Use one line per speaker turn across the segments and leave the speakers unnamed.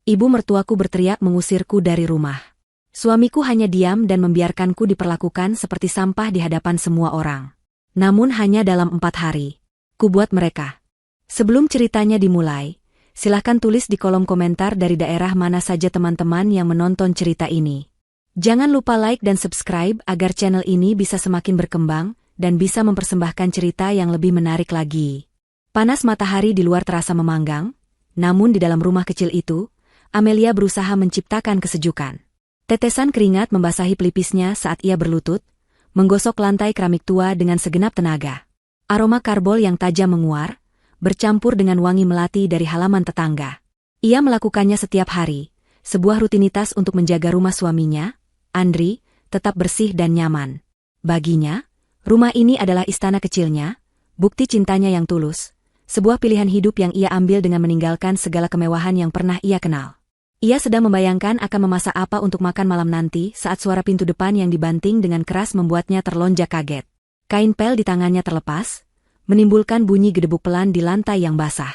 Ibu mertuaku berteriak mengusirku dari rumah. Suamiku hanya diam dan membiarkanku diperlakukan seperti sampah di hadapan semua orang. Namun hanya dalam 4 hari. Ku buat mereka. Sebelum ceritanya dimulai, silahkan tulis di kolom komentar dari daerah mana saja teman-teman yang menonton cerita ini. Jangan lupa like dan subscribe agar channel ini bisa semakin berkembang dan bisa mempersembahkan cerita yang lebih menarik lagi. Panas matahari di luar terasa memanggang, namun di dalam rumah kecil itu, Amelia berusaha menciptakan kesejukan. Tetesan keringat membasahi pelipisnya saat ia berlutut, menggosok lantai keramik tua dengan segenap tenaga. Aroma karbol yang tajam menguar, bercampur dengan wangi melati dari halaman tetangga. Ia melakukannya setiap hari, sebuah rutinitas untuk menjaga rumah suaminya, Andri, tetap bersih dan nyaman. Baginya, rumah ini adalah istana kecilnya, bukti cintanya yang tulus, sebuah pilihan hidup yang ia ambil dengan meninggalkan segala kemewahan yang pernah ia kenal. Ia sedang membayangkan akan memasak apa untuk makan malam nanti saat suara pintu depan yang dibanting dengan keras membuatnya terlonjak kaget. Kain pel di tangannya terlepas, menimbulkan bunyi gedebuk pelan di lantai yang basah.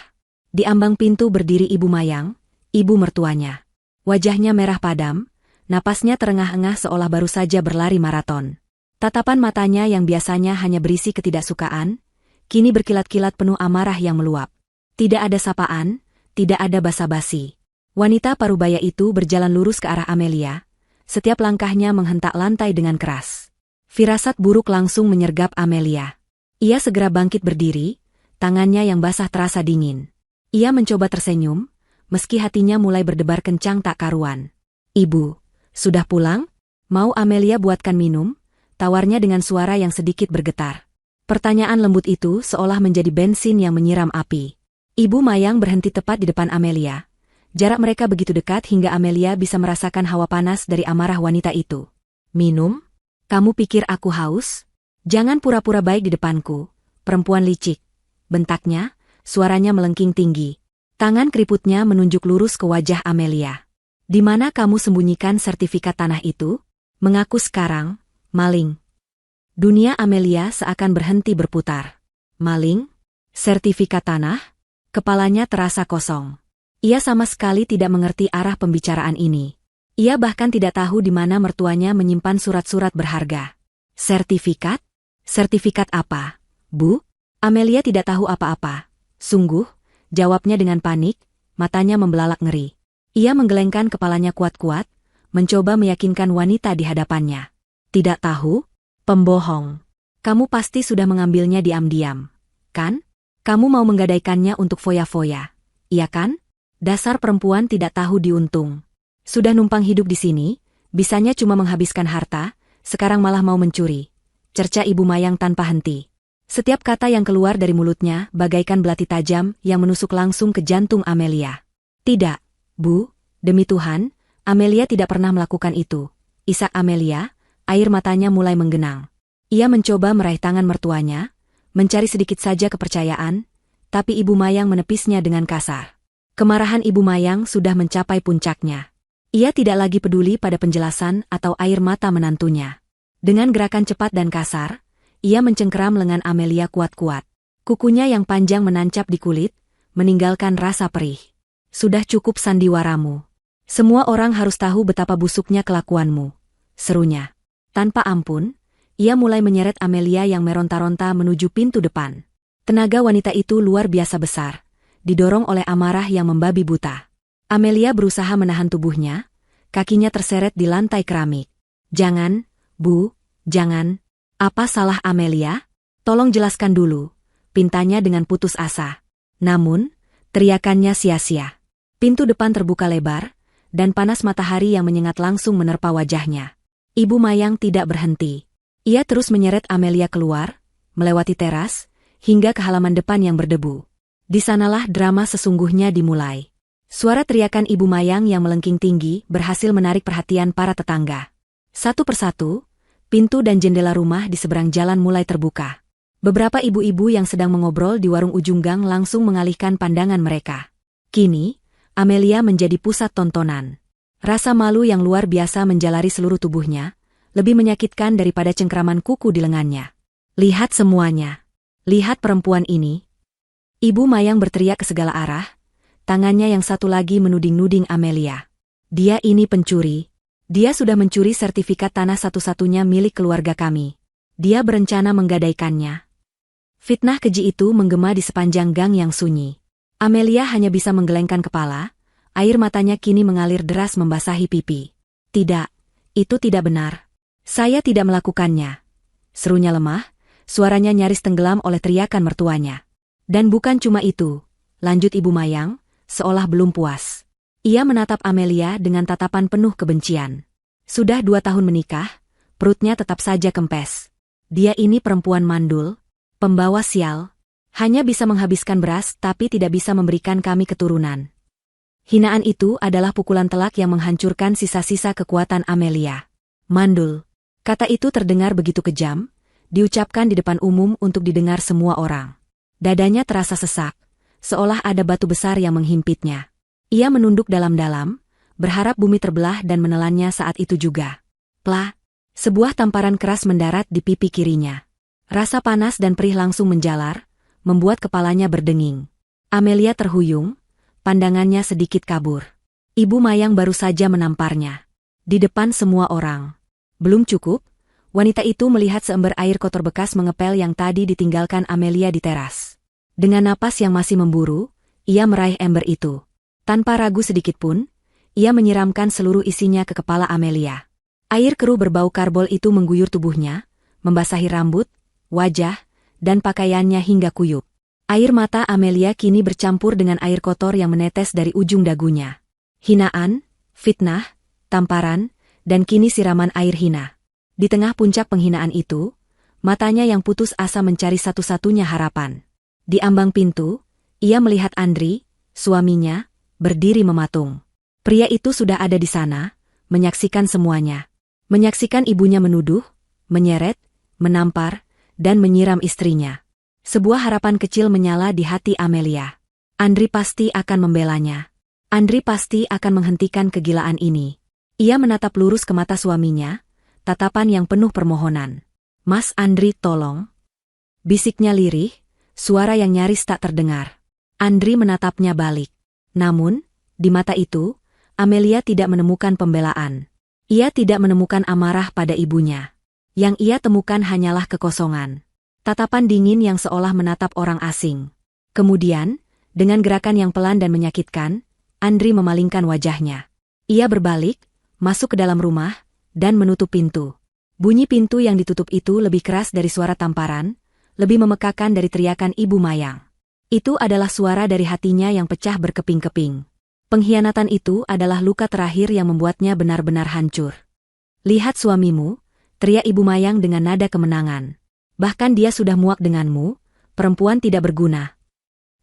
Di ambang pintu berdiri Ibu Mayang, ibu mertuanya. Wajahnya merah padam, napasnya terengah-engah seolah baru saja berlari maraton. Tatapan matanya yang biasanya hanya berisi ketidaksukaan, kini berkilat-kilat penuh amarah yang meluap. Tidak ada sapaan, tidak ada basa-basi. Wanita parubaya itu berjalan lurus ke arah Amelia, setiap langkahnya menghentak lantai dengan keras. Firasat buruk langsung menyergap Amelia. Ia segera bangkit berdiri, tangannya yang basah terasa dingin. Ia mencoba tersenyum, meski hatinya mulai berdebar kencang tak karuan. "Ibu, sudah pulang? Mau Amelia buatkan minum?" tawarnya dengan suara yang sedikit bergetar. Pertanyaan lembut itu seolah menjadi bensin yang menyiram api. Ibu Mayang berhenti tepat di depan Amelia. Jarak mereka begitu dekat hingga Amelia bisa merasakan hawa panas dari amarah wanita itu. "Minum? Kamu pikir aku haus? Jangan pura-pura baik di depanku, perempuan licik," bentaknya, suaranya melengking tinggi. Tangan keriputnya menunjuk lurus ke wajah Amelia. "Di mana kamu sembunyikan sertifikat tanah itu? Mengaku sekarang, maling." Dunia Amelia seakan berhenti berputar. "Maling? Sertifikat tanah?" Kepalanya terasa kosong. Ia sama sekali tidak mengerti arah pembicaraan ini. Ia bahkan tidak tahu di mana mertuanya menyimpan surat-surat berharga. "Sertifikat? Sertifikat apa, Bu?" Amelia tidak tahu apa-apa. "Sungguh," jawabnya dengan panik, matanya membelalak ngeri. Ia menggelengkan kepalanya kuat-kuat, mencoba meyakinkan wanita di hadapannya. "Tidak tahu? Pembohong. Kamu pasti sudah mengambilnya diam-diam, kan? Kamu mau menggadaikannya untuk foya-foya, iya kan? Dasar perempuan tidak tahu diuntung. Sudah numpang hidup di sini, bisanya cuma menghabiskan harta, sekarang malah mau mencuri," cerca Ibu Mayang tanpa henti. Setiap kata yang keluar dari mulutnya bagaikan belati tajam yang menusuk langsung ke jantung Amelia. "Tidak, Bu, demi Tuhan, Amelia tidak pernah melakukan itu," isak Amelia, air matanya mulai menggenang. Ia mencoba meraih tangan mertuanya, mencari sedikit saja kepercayaan, tapi Ibu Mayang menepisnya dengan kasar. Kemarahan Ibu Mayang sudah mencapai puncaknya. Ia tidak lagi peduli pada penjelasan atau air mata menantunya. Dengan gerakan cepat dan kasar, ia mencengkeram lengan Amelia kuat-kuat. Kukunya yang panjang menancap di kulit, meninggalkan rasa perih. "Sudah cukup sandiwaramu. Semua orang harus tahu betapa busuknya kelakuanmu," serunya. Tanpa ampun, ia mulai menyeret Amelia yang meronta-ronta menuju pintu depan. Tenaga wanita itu luar biasa besar, didorong oleh amarah yang membabi buta. Amelia berusaha menahan tubuhnya, kakinya terseret di lantai keramik. "Jangan, Bu, jangan. Apa salah Amelia? Tolong jelaskan dulu," pintanya dengan putus asa. Namun, teriakannya sia-sia. Pintu depan terbuka lebar, dan panas matahari yang menyengat langsung menerpa wajahnya. Ibu Mayang tidak berhenti. Ia terus menyeret Amelia keluar, melewati teras, hingga ke halaman depan yang berdebu. Di sanalah drama sesungguhnya dimulai. Suara teriakan Ibu Mayang yang melengking tinggi berhasil menarik perhatian para tetangga. Satu persatu, pintu dan jendela rumah di seberang jalan mulai terbuka. Beberapa ibu-ibu yang sedang mengobrol di warung ujung gang langsung mengalihkan pandangan mereka. Kini, Amelia menjadi pusat tontonan. Rasa malu yang luar biasa menjalari seluruh tubuhnya, lebih menyakitkan daripada cengkraman kuku di lengannya. "Lihat semuanya. Lihat perempuan ini." Ibu Mayang berteriak ke segala arah, Tangannya yang satu lagi menuding-nuding Amelia. Dia ini pencuri. Dia sudah mencuri sertifikat tanah satu-satunya milik keluarga kami. Dia berencana menggadaikannya. Fitnah keji itu menggema di sepanjang gang yang sunyi. Amelia hanya bisa menggelengkan kepala, air matanya kini mengalir deras membasahi pipi. Tidak, itu tidak benar. Saya tidak melakukannya. Serunya lemah, suaranya nyaris tenggelam oleh teriakan mertuanya. Dan bukan cuma itu, lanjut Ibu Mayang, seolah belum puas. Ia menatap Amelia dengan tatapan penuh kebencian. Sudah 2 tahun menikah, perutnya tetap saja kempes. Dia ini perempuan mandul, pembawa sial, hanya bisa menghabiskan beras tapi tidak bisa memberikan kami keturunan. Hinaan itu adalah pukulan telak yang menghancurkan sisa-sisa kekuatan Amelia. Mandul. Kata itu terdengar begitu kejam, diucapkan di depan umum untuk didengar semua orang. Dadanya terasa sesak, seolah ada batu besar yang menghimpitnya. Ia menunduk dalam-dalam, berharap bumi terbelah dan menelannya saat itu juga. Plah! Sebuah tamparan keras mendarat di pipi kirinya. Rasa panas dan perih langsung menjalar, membuat kepalanya berdenging. Amelia terhuyung, pandangannya sedikit kabur. Ibu Mayang baru saja menamparnya. Di depan semua orang. Belum cukup, wanita itu melihat seember air kotor bekas mengepel yang tadi ditinggalkan Amelia di teras. Dengan napas yang masih memburu, ia meraih ember itu. Tanpa ragu sedikitpun, ia menyiramkan seluruh isinya ke kepala Amelia. Air keruh berbau karbol itu mengguyur tubuhnya, membasahi rambut, wajah, dan pakaiannya hingga kuyup. Air mata Amelia kini bercampur dengan air kotor yang menetes dari ujung dagunya. Hinaan, fitnah, tamparan, dan kini siraman air hina. Di tengah puncak penghinaan itu, matanya yang putus asa mencari satu-satunya harapan. Di ambang pintu, ia melihat Andri, suaminya, berdiri mematung. Pria itu sudah ada di sana, menyaksikan semuanya. Menyaksikan ibunya menuduh, menyeret, menampar, dan menyiram istrinya. Sebuah harapan kecil menyala di hati Amelia. Andri pasti akan membelanya. Andri pasti akan menghentikan kegilaan ini. Ia menatap lurus ke mata suaminya, tatapan yang penuh permohonan. Mas Andri, tolong. Bisiknya lirih, suara yang nyaris tak terdengar. Andri menatapnya balik. Namun, di mata itu, Amelia tidak menemukan pembelaan. Ia tidak menemukan amarah pada ibunya. Yang ia temukan hanyalah kekosongan. Tatapan dingin yang seolah menatap orang asing. Kemudian, dengan gerakan yang pelan dan menyakitkan, Andri memalingkan wajahnya. Ia berbalik, masuk ke dalam rumah, dan menutup pintu. Bunyi pintu yang ditutup itu lebih keras dari suara tamparan, lebih memekakan dari teriakan Ibu Mayang. Itu adalah suara dari hatinya yang pecah berkeping-keping. Pengkhianatan itu adalah luka terakhir yang membuatnya benar-benar hancur. Lihat suamimu, teriak Ibu Mayang dengan nada kemenangan. Bahkan dia sudah muak denganmu, perempuan tidak berguna.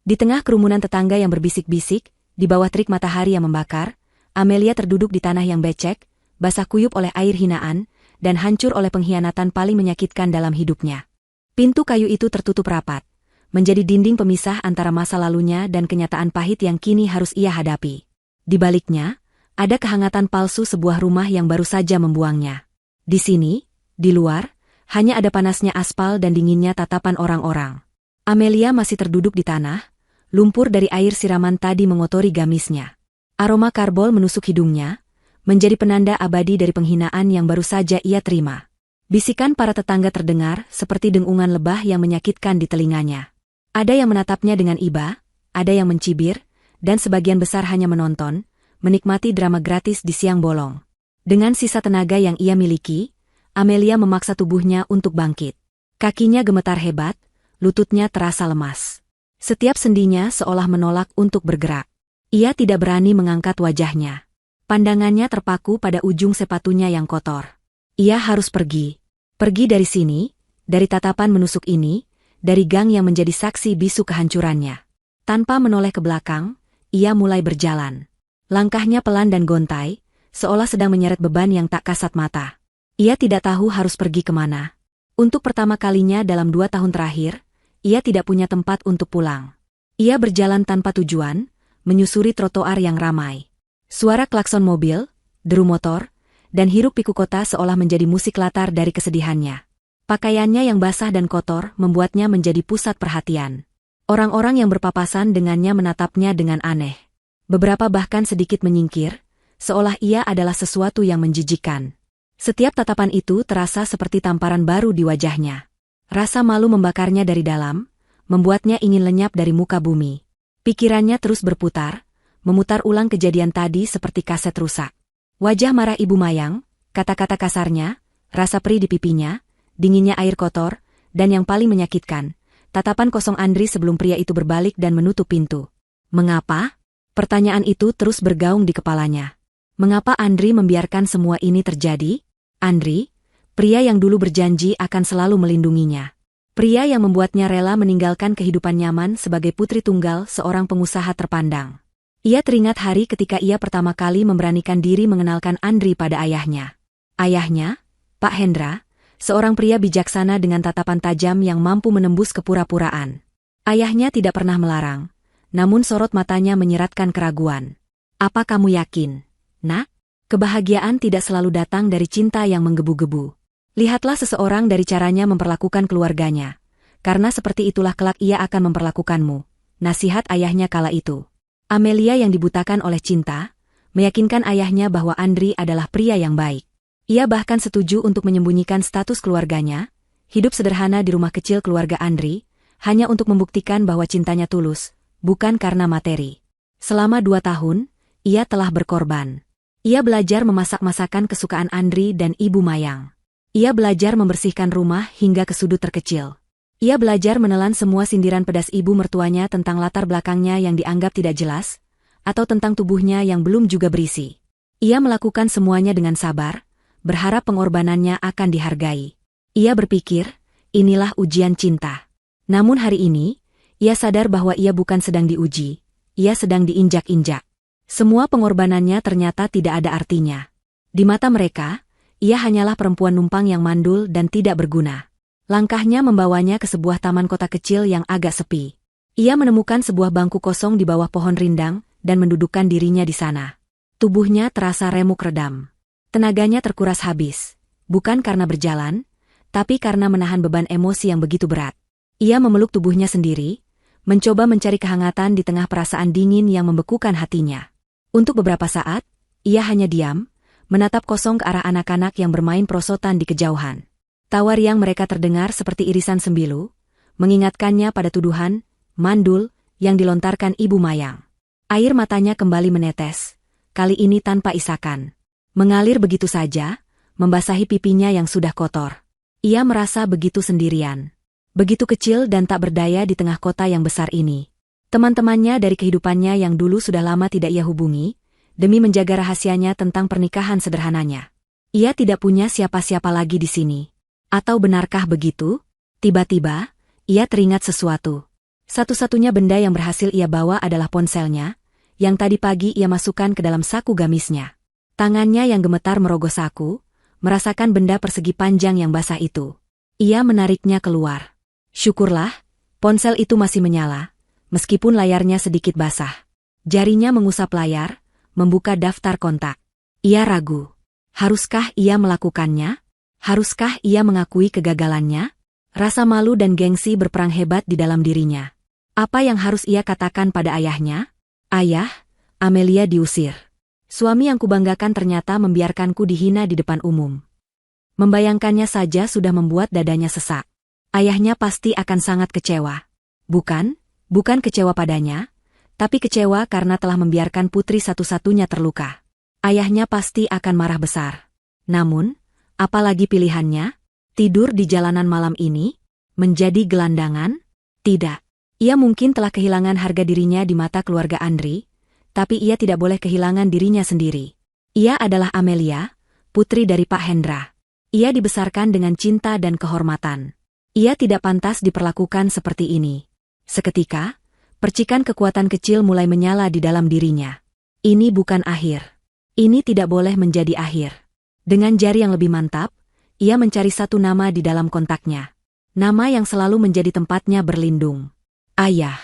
Di tengah kerumunan tetangga yang berbisik-bisik, di bawah terik matahari yang membakar, Amelia terduduk di tanah yang becek, basah kuyup oleh air hinaan, dan hancur oleh pengkhianatan paling menyakitkan dalam hidupnya. Pintu kayu itu tertutup rapat, menjadi dinding pemisah antara masa lalunya dan kenyataan pahit yang kini harus ia hadapi. Di baliknya, ada kehangatan palsu sebuah rumah yang baru saja membuangnya. Di sini, di luar, hanya ada panasnya aspal dan dinginnya tatapan orang-orang. Amelia masih terduduk di tanah, lumpur dari air siraman tadi mengotori gamisnya. Aroma karbol menusuk hidungnya, menjadi penanda abadi dari penghinaan yang baru saja ia terima. Bisikan para tetangga terdengar seperti dengungan lebah yang menyakitkan di telinganya. Ada yang menatapnya dengan iba, ada yang mencibir, dan sebagian besar hanya menonton, menikmati drama gratis di siang bolong. Dengan sisa tenaga yang ia miliki, Amelia memaksa tubuhnya untuk bangkit. Kakinya gemetar hebat, lututnya terasa lemas. Setiap sendinya seolah menolak untuk bergerak. Ia tidak berani mengangkat wajahnya. Pandangannya terpaku pada ujung sepatunya yang kotor. Ia harus pergi. Pergi dari sini, dari tatapan menusuk ini, dari gang yang menjadi saksi bisu kehancurannya. Tanpa menoleh ke belakang, ia mulai berjalan. Langkahnya pelan dan gontai, seolah sedang menyeret beban yang tak kasat mata. Ia tidak tahu harus pergi kemana. Untuk pertama kalinya dalam 2 tahun terakhir, ia tidak punya tempat untuk pulang. Ia berjalan tanpa tujuan, menyusuri trotoar yang ramai. Suara klakson mobil, deru motor, dan hiruk pikuk kota seolah menjadi musik latar dari kesedihannya. Pakaiannya yang basah dan kotor membuatnya menjadi pusat perhatian. Orang-orang yang berpapasan dengannya menatapnya dengan aneh. Beberapa bahkan sedikit menyingkir, seolah ia adalah sesuatu yang menjijikkan. Setiap tatapan itu terasa seperti tamparan baru di wajahnya. Rasa malu membakarnya dari dalam, membuatnya ingin lenyap dari muka bumi. Pikirannya terus berputar, memutar ulang kejadian tadi seperti kaset rusak. Wajah marah Ibu Mayang, kata-kata kasarnya, rasa perih di pipinya, dinginnya air kotor, dan yang paling menyakitkan, tatapan kosong Andri sebelum pria itu berbalik dan menutup pintu. Mengapa? Pertanyaan itu terus bergaung di kepalanya. Mengapa Andri membiarkan semua ini terjadi? Andri, pria yang dulu berjanji akan selalu melindunginya. Pria yang membuatnya rela meninggalkan kehidupan nyaman sebagai putri tunggal seorang pengusaha terpandang. Ia teringat hari ketika ia pertama kali memberanikan diri mengenalkan Andri pada ayahnya. Ayahnya, Pak Hendra, seorang pria bijaksana dengan tatapan tajam yang mampu menembus kepura-puraan. Ayahnya tidak pernah melarang, namun sorot matanya menyeratkan keraguan. Apa kamu yakin, Nak? Kebahagiaan tidak selalu datang dari cinta yang menggebu-gebu. Lihatlah seseorang dari caranya memperlakukan keluarganya. Karena seperti itulah kelak ia akan memperlakukanmu. Nasihat ayahnya kala itu. Amelia yang dibutakan oleh cinta, meyakinkan ayahnya bahwa Andri adalah pria yang baik. Ia bahkan setuju untuk menyembunyikan status keluarganya, hidup sederhana di rumah kecil keluarga Andri, hanya untuk membuktikan bahwa cintanya tulus, bukan karena materi. Selama 2 tahun, ia telah berkorban. Ia belajar memasak masakan kesukaan Andri dan Ibu Mayang. Ia belajar membersihkan rumah hingga ke sudut terkecil. Ia belajar menelan semua sindiran pedas ibu mertuanya tentang latar belakangnya yang dianggap tidak jelas, atau tentang tubuhnya yang belum juga berisi. Ia melakukan semuanya dengan sabar, berharap pengorbanannya akan dihargai. Ia berpikir, inilah ujian cinta. Namun hari ini, ia sadar bahwa ia bukan sedang diuji, ia sedang diinjak-injak. Semua pengorbanannya ternyata tidak ada artinya. Di mata mereka, ia hanyalah perempuan numpang yang mandul dan tidak berguna. Langkahnya membawanya ke sebuah taman kota kecil yang agak sepi. Ia menemukan sebuah bangku kosong di bawah pohon rindang dan mendudukkan dirinya di sana. Tubuhnya terasa remuk redam. Tenaganya terkuras habis, bukan karena berjalan, tapi karena menahan beban emosi yang begitu berat. Ia memeluk tubuhnya sendiri, mencoba mencari kehangatan di tengah perasaan dingin yang membekukan hatinya. Untuk beberapa saat, ia hanya diam, menatap kosong ke arah anak-anak yang bermain prosotan di kejauhan. Tawa riang mereka terdengar seperti irisan sembilu, mengingatkannya pada tuduhan, mandul, yang dilontarkan Ibu Mayang. Air matanya kembali menetes, kali ini tanpa isakan. Mengalir begitu saja, membasahi pipinya yang sudah kotor. Ia merasa begitu sendirian. Begitu kecil dan tak berdaya di tengah kota yang besar ini. Teman-temannya dari kehidupannya yang dulu sudah lama tidak ia hubungi, demi menjaga rahasianya tentang pernikahan sederhananya. Ia tidak punya siapa-siapa lagi di sini. Atau benarkah begitu? Tiba-tiba, ia teringat sesuatu. Satu-satunya benda yang berhasil ia bawa adalah ponselnya, yang tadi pagi ia masukkan ke dalam saku gamisnya. Tangannya yang gemetar merogoh saku, merasakan benda persegi panjang yang basah itu. Ia menariknya keluar. Syukurlah, ponsel itu masih menyala. Meskipun layarnya sedikit basah. Jarinya mengusap layar, membuka daftar kontak. Ia ragu. Haruskah ia melakukannya? Haruskah ia mengakui kegagalannya? Rasa malu dan gengsi berperang hebat di dalam dirinya. Apa yang harus ia katakan pada ayahnya? Ayah, Amelia diusir. Suami yang kubanggakan ternyata membiarkanku dihina di depan umum. Membayangkannya saja sudah membuat dadanya sesak. Ayahnya pasti akan sangat kecewa. Bukan kecewa padanya, tapi kecewa karena telah membiarkan putri satu-satunya terluka. Ayahnya pasti akan marah besar. Namun, apalagi pilihannya? Tidur di jalanan malam ini? Menjadi gelandangan? Tidak. Ia mungkin telah kehilangan harga dirinya di mata keluarga Andri, tapi ia tidak boleh kehilangan dirinya sendiri. Ia adalah Amelia, putri dari Pak Hendra. Ia dibesarkan dengan cinta dan kehormatan. Ia tidak pantas diperlakukan seperti ini. Seketika, percikan kekuatan kecil mulai menyala di dalam dirinya. Ini bukan akhir. Ini tidak boleh menjadi akhir. Dengan jari yang lebih mantap, ia mencari satu nama di dalam kontaknya. Nama yang selalu menjadi tempatnya berlindung. Ayah.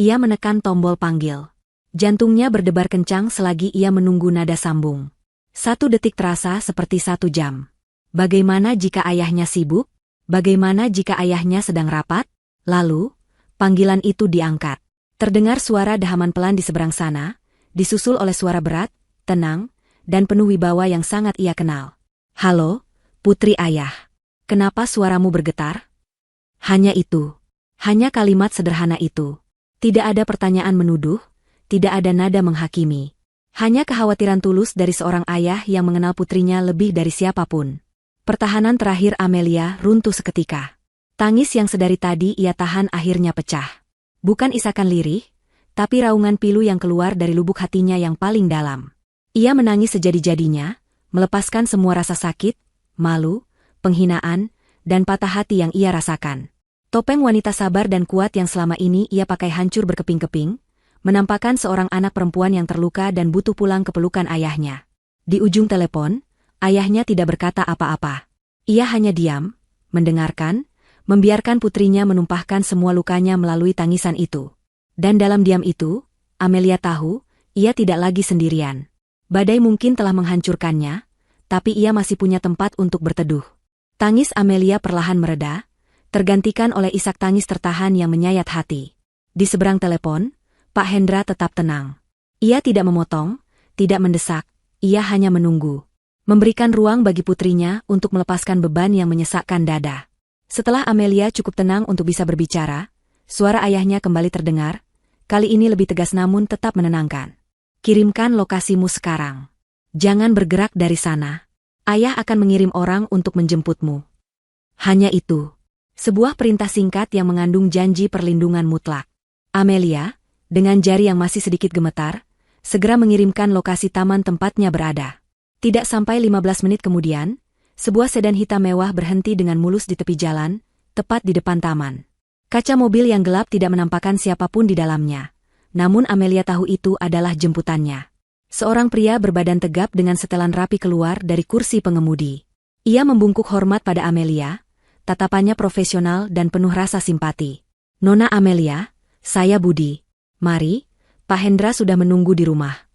Ia menekan tombol panggil. Jantungnya berdebar kencang selagi ia menunggu nada sambung. 1 detik terasa seperti 1 jam. Bagaimana jika ayahnya sibuk? Bagaimana jika ayahnya sedang rapat? Lalu, panggilan itu diangkat. Terdengar suara dehaman pelan di seberang sana, disusul oleh suara berat, tenang, dan penuh wibawa yang sangat ia kenal. "Halo, putri ayah. Kenapa suaramu bergetar?" Hanya itu. Hanya kalimat sederhana itu. Tidak ada pertanyaan menuduh, tidak ada nada menghakimi. Hanya kekhawatiran tulus dari seorang ayah yang mengenal putrinya lebih dari siapapun. Pertahanan terakhir Amelia runtuh seketika. Tangis yang sedari tadi ia tahan akhirnya pecah. Bukan isakan lirih, tapi raungan pilu yang keluar dari lubuk hatinya yang paling dalam. Ia menangis sejadi-jadinya, melepaskan semua rasa sakit, malu, penghinaan, dan patah hati yang ia rasakan. Topeng wanita sabar dan kuat yang selama ini ia pakai hancur berkeping-keping, menampakkan seorang anak perempuan yang terluka dan butuh pulang ke pelukan ayahnya. Di ujung telepon, ayahnya tidak berkata apa-apa. Ia hanya diam, mendengarkan, membiarkan putrinya menumpahkan semua lukanya melalui tangisan itu. Dan dalam diam itu, Amelia tahu, ia tidak lagi sendirian. Badai mungkin telah menghancurkannya, tapi ia masih punya tempat untuk berteduh. Tangis Amelia perlahan mereda, tergantikan oleh isak tangis tertahan yang menyayat hati. Di seberang telepon, Pak Hendra tetap tenang. Ia tidak memotong, tidak mendesak, ia hanya menunggu. Memberikan ruang bagi putrinya untuk melepaskan beban yang menyesakkan dada. Setelah Amelia cukup tenang untuk bisa berbicara, suara ayahnya kembali terdengar, kali ini lebih tegas namun tetap menenangkan. "Kirimkan lokasimu sekarang. Jangan bergerak dari sana. Ayah akan mengirim orang untuk menjemputmu." Hanya itu. Sebuah perintah singkat yang mengandung janji perlindungan mutlak. Amelia, dengan jari yang masih sedikit gemetar, segera mengirimkan lokasi taman tempatnya berada. Tidak sampai 15 menit kemudian, sebuah sedan hitam mewah berhenti dengan mulus di tepi jalan, tepat di depan taman. Kaca mobil yang gelap tidak menampakkan siapapun di dalamnya. Namun Amelia tahu itu adalah jemputannya. Seorang pria berbadan tegap dengan setelan rapi keluar dari kursi pengemudi. Ia membungkuk hormat pada Amelia, tatapannya profesional dan penuh rasa simpati. "Nona Amelia, saya Budi. Mari, Pak Hendra sudah menunggu di rumah."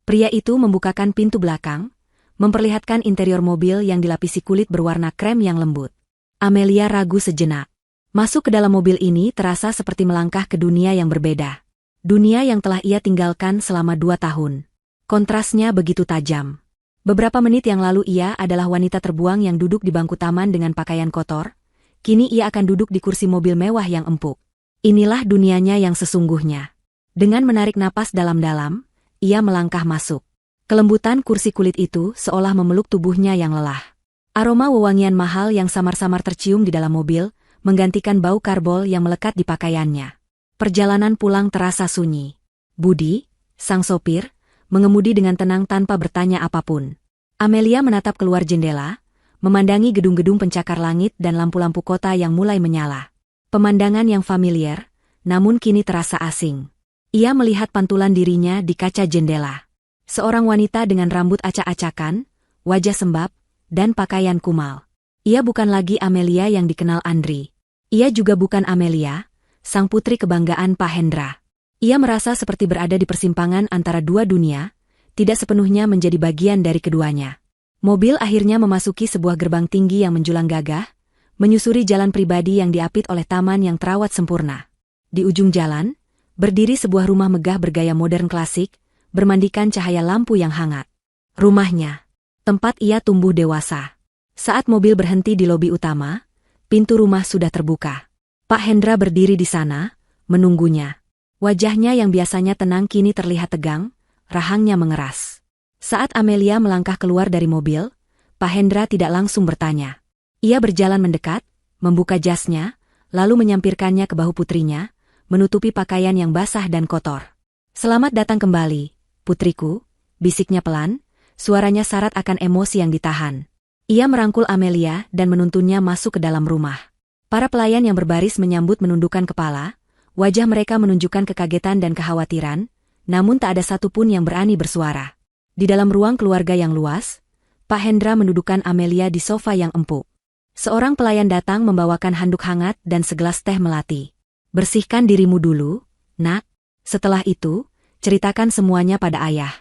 Pria itu membukakan pintu belakang, memperlihatkan interior mobil yang dilapisi kulit berwarna krem yang lembut. Amelia ragu sejenak. Masuk ke dalam mobil ini terasa seperti melangkah ke dunia yang berbeda. Dunia yang telah ia tinggalkan selama 2 tahun. Kontrasnya begitu tajam. Beberapa menit yang lalu ia adalah wanita terbuang yang duduk di bangku taman dengan pakaian kotor. Kini ia akan duduk di kursi mobil mewah yang empuk. Inilah dunianya yang sesungguhnya. Dengan menarik napas dalam-dalam, ia melangkah masuk. Kelembutan kursi kulit itu seolah memeluk tubuhnya yang lelah. Aroma wewangian mahal yang samar-samar tercium di dalam mobil, menggantikan bau karbol yang melekat di pakaiannya. Perjalanan pulang terasa sunyi. Budi, sang sopir, mengemudi dengan tenang tanpa bertanya apapun. Amelia menatap keluar jendela, memandangi gedung-gedung pencakar langit dan lampu-lampu kota yang mulai menyala. Pemandangan yang familiar, namun kini terasa asing. Ia melihat pantulan dirinya di kaca jendela. Seorang wanita dengan rambut acak-acakan, wajah sembab, dan pakaian kumal. Ia bukan lagi Amelia yang dikenal Andri. Ia juga bukan Amelia, sang putri kebanggaan Pak Hendra. Ia merasa seperti berada di persimpangan antara dua dunia, tidak sepenuhnya menjadi bagian dari keduanya. Mobil akhirnya memasuki sebuah gerbang tinggi yang menjulang gagah, menyusuri jalan pribadi yang diapit oleh taman yang terawat sempurna. Di ujung jalan, berdiri sebuah rumah megah bergaya modern klasik, bermandikan cahaya lampu yang hangat. Rumahnya, tempat ia tumbuh dewasa. Saat mobil berhenti di lobi utama, pintu rumah sudah terbuka. Pak Hendra berdiri di sana, menunggunya. Wajahnya yang biasanya tenang kini terlihat tegang, rahangnya mengeras. Saat Amelia melangkah keluar dari mobil, Pak Hendra tidak langsung bertanya. Ia berjalan mendekat, membuka jasnya, lalu menyampirkannya ke bahu putrinya, menutupi pakaian yang basah dan kotor. "Selamat datang kembali, putriku," bisiknya pelan, suaranya syarat akan emosi yang ditahan. Ia merangkul Amelia dan menuntunnya masuk ke dalam rumah. Para pelayan yang berbaris menyambut menundukkan kepala, wajah mereka menunjukkan kekagetan dan kekhawatiran, namun tak ada satupun yang berani bersuara. Di dalam ruang keluarga yang luas, Pak Hendra mendudukkan Amelia di sofa yang empuk. Seorang pelayan datang membawakan handuk hangat dan segelas teh melati. "Bersihkan dirimu dulu, nak. Setelah itu, ceritakan semuanya pada ayah.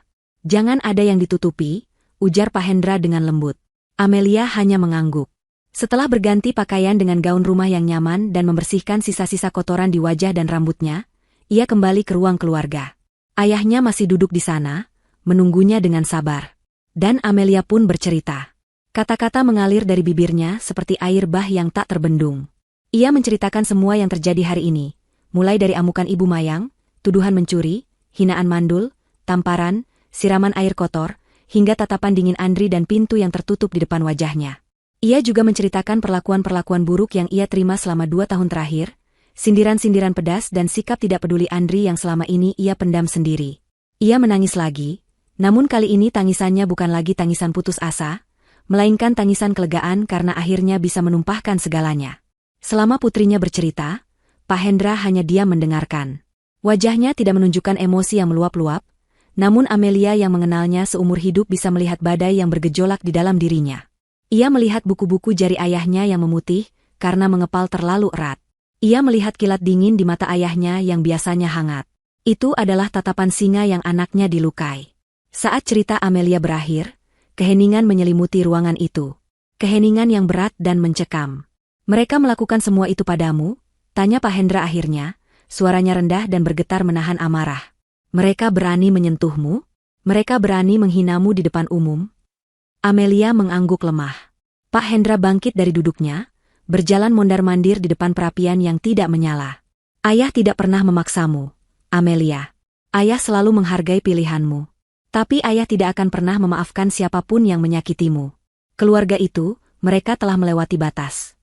Jangan ada yang ditutupi," ujar Pak Hendra dengan lembut. Amelia hanya mengangguk. Setelah berganti pakaian dengan gaun rumah yang nyaman dan membersihkan sisa-sisa kotoran di wajah dan rambutnya, ia kembali ke ruang keluarga. Ayahnya masih duduk di sana, menunggunya dengan sabar. Dan Amelia pun bercerita. Kata-kata mengalir dari bibirnya seperti air bah yang tak terbendung. Ia menceritakan semua yang terjadi hari ini, mulai dari amukan Ibu Mayang, tuduhan mencuri, hinaan mandul, tamparan, siraman air kotor, hingga tatapan dingin Andri dan pintu yang tertutup di depan wajahnya. Ia juga menceritakan perlakuan-perlakuan buruk yang ia terima selama 2 tahun terakhir, sindiran-sindiran pedas dan sikap tidak peduli Andri yang selama ini ia pendam sendiri. Ia menangis lagi, namun kali ini tangisannya bukan lagi tangisan putus asa, melainkan tangisan kelegaan karena akhirnya bisa menumpahkan segalanya. Selama putrinya bercerita, Pak Hendra hanya diam mendengarkan. Wajahnya tidak menunjukkan emosi yang meluap-luap, namun Amelia yang mengenalnya seumur hidup bisa melihat badai yang bergejolak di dalam dirinya. Ia melihat buku-buku jari ayahnya yang memutih karena mengepal terlalu erat. Ia melihat kilat dingin di mata ayahnya yang biasanya hangat. Itu adalah tatapan singa yang anaknya dilukai. Saat cerita Amelia berakhir, keheningan menyelimuti ruangan itu. Keheningan yang berat dan mencekam. Mereka melakukan semua itu padamu? Tanya Pak Hendra akhirnya, suaranya rendah dan bergetar menahan amarah. Mereka berani menyentuhmu? Mereka berani menghinamu di depan umum? Amelia mengangguk lemah. Pak Hendra bangkit dari duduknya, berjalan mondar-mandir di depan perapian yang tidak menyala. Ayah tidak pernah memaksamu, Amelia. Ayah selalu menghargai pilihanmu. Tapi ayah tidak akan pernah memaafkan siapapun yang menyakitimu. Keluarga itu, mereka telah melewati batas.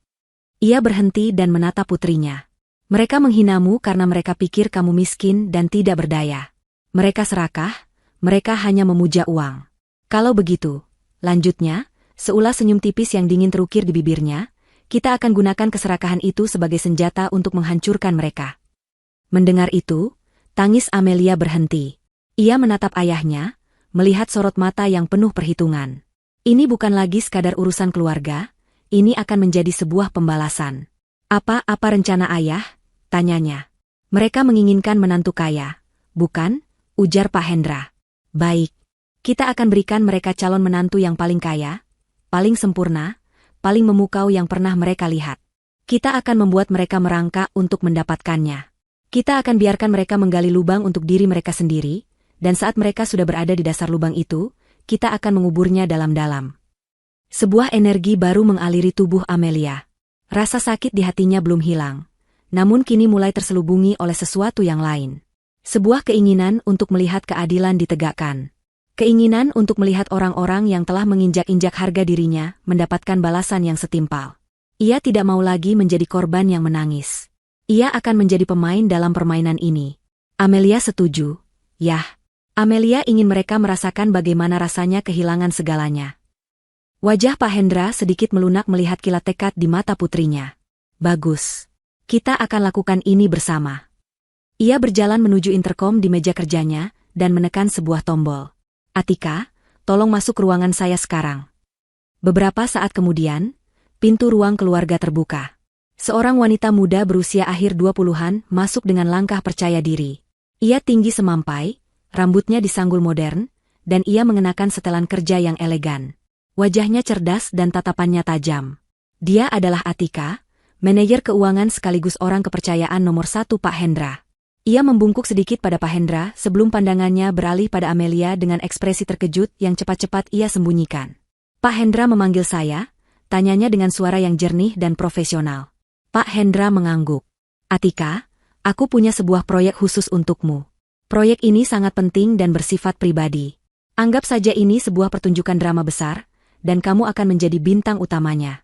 Ia berhenti dan menatap putrinya. Mereka menghinamu karena mereka pikir kamu miskin dan tidak berdaya. Mereka serakah, mereka hanya memuja uang. Kalau begitu, lanjutnya, seulas senyum tipis yang dingin terukir di bibirnya, kita akan gunakan keserakahan itu sebagai senjata untuk menghancurkan mereka. Mendengar itu, tangis Amelia berhenti. Ia menatap ayahnya, melihat sorot mata yang penuh perhitungan. Ini bukan lagi sekadar urusan keluarga, ini akan menjadi sebuah pembalasan. Apa rencana ayah? Tanyanya. Mereka menginginkan menantu kaya, bukan? Ujar Pak Hendra. Baik. Kita akan berikan mereka calon menantu yang paling kaya, paling sempurna, paling memukau yang pernah mereka lihat. Kita akan membuat mereka merangkak untuk mendapatkannya. Kita akan biarkan mereka menggali lubang untuk diri mereka sendiri, dan saat mereka sudah berada di dasar lubang itu, kita akan menguburnya dalam-dalam. Sebuah energi baru mengaliri tubuh Amelia. Rasa sakit di hatinya belum hilang, namun kini mulai terselubungi oleh sesuatu yang lain. Sebuah keinginan untuk melihat keadilan ditegakkan. Keinginan untuk melihat orang-orang yang telah menginjak-injak harga dirinya mendapatkan balasan yang setimpal. Ia tidak mau lagi menjadi korban yang menangis. Ia akan menjadi pemain dalam permainan ini. Amelia setuju. Yah. Amelia ingin mereka merasakan bagaimana rasanya kehilangan segalanya. Wajah Pak Hendra sedikit melunak melihat kilat tekad di mata putrinya. Bagus. Kita akan lakukan ini bersama. Ia berjalan menuju interkom di meja kerjanya dan menekan sebuah tombol. Atika, tolong masuk ke ruangan saya sekarang. Beberapa saat kemudian, pintu ruang keluarga terbuka. Seorang wanita muda berusia akhir 20-an masuk dengan langkah percaya diri. Ia tinggi semampai, rambutnya disanggul modern, dan ia mengenakan setelan kerja yang elegan. Wajahnya cerdas dan tatapannya tajam. Dia adalah Atika, manajer keuangan sekaligus orang kepercayaan nomor 1 Pak Hendra. Ia membungkuk sedikit pada Pak Hendra sebelum pandangannya beralih pada Amelia dengan ekspresi terkejut yang cepat-cepat ia sembunyikan. Pak Hendra memanggil saya, tanyanya dengan suara yang jernih dan profesional. Pak Hendra mengangguk. Atika, aku punya sebuah proyek khusus untukmu. Proyek ini sangat penting dan bersifat pribadi. Anggap saja ini sebuah pertunjukan drama besar, dan kamu akan menjadi bintang utamanya.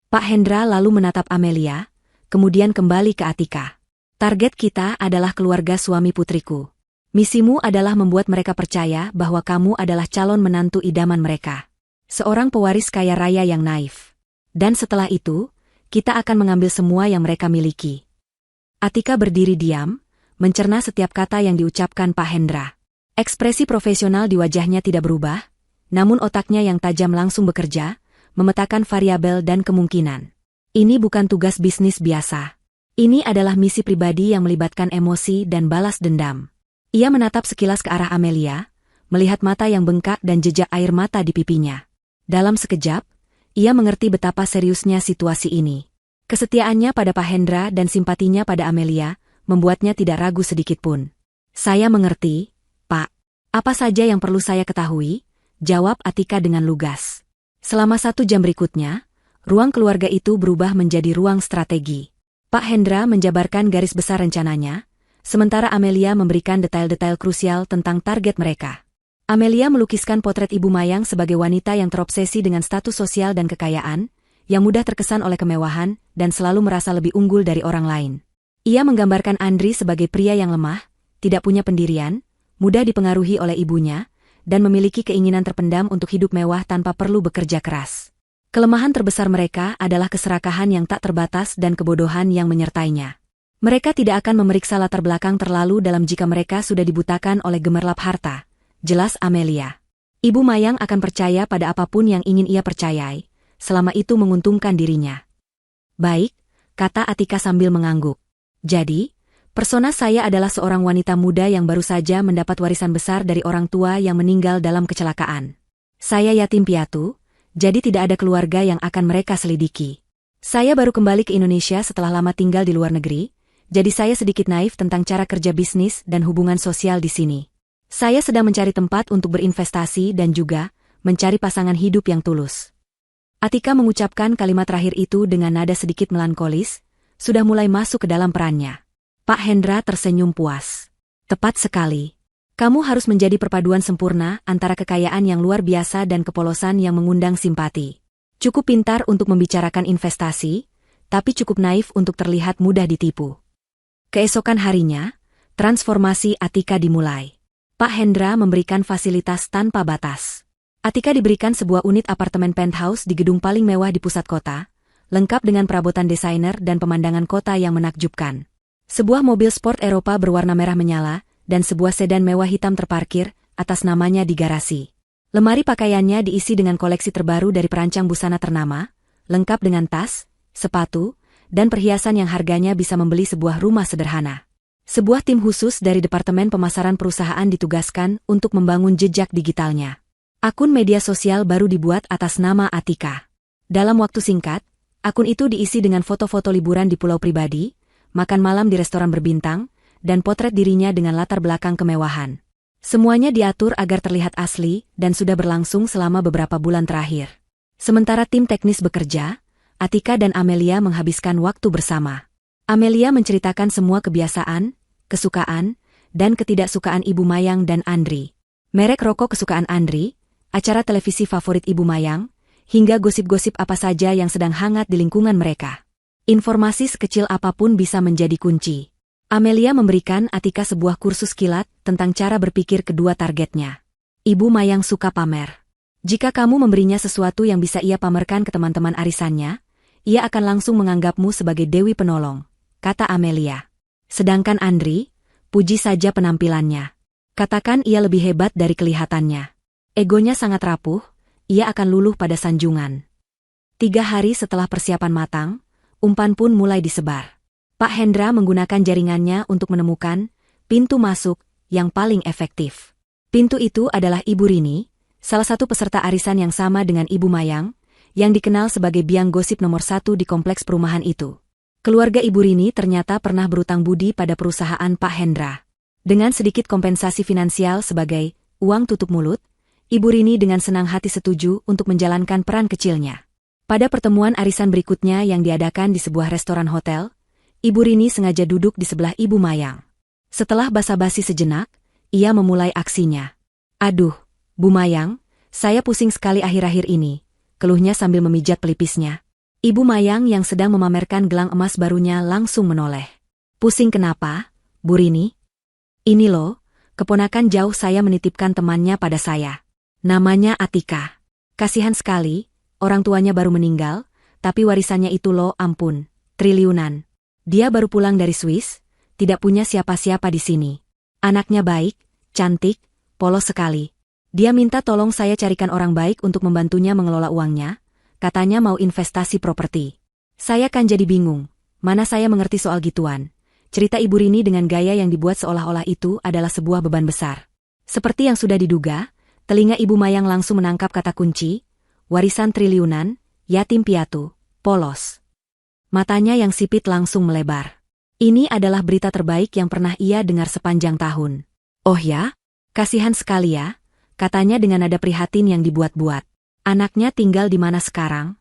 Pak Hendra lalu menatap Amelia, kemudian kembali ke Atika. Target kita adalah keluarga suami putriku. Misimu adalah membuat mereka percaya bahwa kamu adalah calon menantu idaman mereka. Seorang pewaris kaya raya yang naif. Dan setelah itu, kita akan mengambil semua yang mereka miliki. Atika berdiri diam, mencerna setiap kata yang diucapkan Pak Hendra. Ekspresi profesional di wajahnya tidak berubah, namun otaknya yang tajam langsung bekerja, memetakan variabel dan kemungkinan. Ini bukan tugas bisnis biasa. Ini adalah misi pribadi yang melibatkan emosi dan balas dendam. Ia menatap sekilas ke arah Amelia, melihat mata yang bengkak dan jejak air mata di pipinya. Dalam sekejap, ia mengerti betapa seriusnya situasi ini. Kesetiaannya pada Pak Hendra dan simpatinya pada Amelia, membuatnya tidak ragu sedikitpun. Saya mengerti, Apa saja yang perlu saya ketahui? Jawab Atika dengan lugas. Selama 1 jam berikutnya, ruang keluarga itu berubah menjadi ruang strategi. Pak Hendra menjabarkan garis besar rencananya, sementara Amelia memberikan detail-detail krusial tentang target mereka. Amelia melukiskan potret Ibu Mayang sebagai wanita yang terobsesi dengan status sosial dan kekayaan, yang mudah terkesan oleh kemewahan dan selalu merasa lebih unggul dari orang lain. Ia menggambarkan Andri sebagai pria yang lemah, tidak punya pendirian, mudah dipengaruhi oleh ibunya, dan memiliki keinginan terpendam untuk hidup mewah tanpa perlu bekerja keras. Kelemahan terbesar mereka adalah keserakahan yang tak terbatas dan kebodohan yang menyertainya. Mereka tidak akan memeriksa latar belakang terlalu dalam jika mereka sudah dibutakan oleh gemerlap harta, jelas Amelia. Ibu Mayang akan percaya pada apapun yang ingin ia percayai, selama itu menguntungkan dirinya. Baik, kata Atika sambil mengangguk. Jadi, persona saya adalah seorang wanita muda yang baru saja mendapat warisan besar dari orang tua yang meninggal dalam kecelakaan. Saya yatim piatu, jadi tidak ada keluarga yang akan mereka selidiki. Saya baru kembali ke Indonesia setelah lama tinggal di luar negeri, jadi saya sedikit naif tentang cara kerja bisnis dan hubungan sosial di sini. Saya sedang mencari tempat untuk berinvestasi dan juga mencari pasangan hidup yang tulus. Atika mengucapkan kalimat terakhir itu dengan nada sedikit melankolis, sudah mulai masuk ke dalam perannya. Pak Hendra tersenyum puas. Tepat sekali. Kamu harus menjadi perpaduan sempurna antara kekayaan yang luar biasa dan kepolosan yang mengundang simpati. Cukup pintar untuk membicarakan investasi, tapi cukup naif untuk terlihat mudah ditipu. Keesokan harinya, transformasi Atika dimulai. Pak Hendra memberikan fasilitas tanpa batas. Atika diberikan sebuah unit apartemen penthouse di gedung paling mewah di pusat kota, lengkap dengan perabotan desainer dan pemandangan kota yang menakjubkan. Sebuah mobil sport Eropa berwarna merah menyala, dan sebuah sedan mewah hitam terparkir, atas namanya di garasi. Lemari pakaiannya diisi dengan koleksi terbaru dari perancang busana ternama, lengkap dengan tas, sepatu, dan perhiasan yang harganya bisa membeli sebuah rumah sederhana. Sebuah tim khusus dari Departemen Pemasaran Perusahaan ditugaskan untuk membangun jejak digitalnya. Akun media sosial baru dibuat atas nama Atika. Dalam waktu singkat, akun itu diisi dengan foto-foto liburan di pulau pribadi, makan malam di restoran berbintang, dan potret dirinya dengan latar belakang kemewahan. Semuanya diatur agar terlihat asli dan sudah berlangsung selama beberapa bulan terakhir. Sementara tim teknis bekerja, Atika dan Amelia menghabiskan waktu bersama. Amelia menceritakan semua kebiasaan, kesukaan, dan ketidaksukaan Ibu Mayang dan Andri. Merek rokok kesukaan Andri, acara televisi favorit Ibu Mayang, hingga gosip-gosip apa saja yang sedang hangat di lingkungan mereka. Informasi sekecil apapun bisa menjadi kunci. Amelia memberikan Atika sebuah kursus kilat tentang cara berpikir kedua targetnya. Ibu Mayang suka pamer. Jika kamu memberinya sesuatu yang bisa ia pamerkan ke teman-teman arisannya, ia akan langsung menganggapmu sebagai dewi penolong, kata Amelia. Sedangkan Andri, puji saja penampilannya. Katakan ia lebih hebat dari kelihatannya. Egonya sangat rapuh, ia akan luluh pada sanjungan. 3 hari setelah persiapan matang, umpan pun mulai disebar. Pak Hendra menggunakan jaringannya untuk menemukan pintu masuk yang paling efektif. Pintu itu adalah Ibu Rini, salah satu peserta arisan yang sama dengan Ibu Mayang, yang dikenal sebagai biang gosip nomor 1 di kompleks perumahan itu. Keluarga Ibu Rini ternyata pernah berutang budi pada perusahaan Pak Hendra. Dengan sedikit kompensasi finansial sebagai uang tutup mulut, Ibu Rini dengan senang hati setuju untuk menjalankan peran kecilnya. Pada pertemuan arisan berikutnya yang diadakan di sebuah restoran hotel, Ibu Rini sengaja duduk di sebelah Ibu Mayang. Setelah basa-basi sejenak, ia memulai aksinya. Aduh, Bu Mayang, saya pusing sekali akhir-akhir ini, keluhnya sambil memijat pelipisnya. Ibu Mayang yang sedang memamerkan gelang emas barunya langsung menoleh. Pusing kenapa, Bu Rini? Ini loh, keponakan jauh saya menitipkan temannya pada saya. Namanya Atika. Kasihan sekali. Orang tuanya baru meninggal, tapi warisannya itu loh ampun, triliunan. Dia baru pulang dari Swiss, tidak punya siapa-siapa di sini. Anaknya baik, cantik, polos sekali. Dia minta tolong saya carikan orang baik untuk membantunya mengelola uangnya, katanya mau investasi properti. Saya kan jadi bingung, mana saya mengerti soal gituan. Cerita Ibu Rini dengan gaya yang dibuat seolah-olah itu adalah sebuah beban besar. Seperti yang sudah diduga, telinga Ibu Mayang langsung menangkap kata kunci, warisan triliunan, yatim piatu, polos. Matanya yang sipit langsung melebar. Ini adalah berita terbaik yang pernah ia dengar sepanjang tahun. Oh ya? Kasihan sekali ya, katanya dengan nada prihatin yang dibuat-buat. Anaknya tinggal di mana sekarang?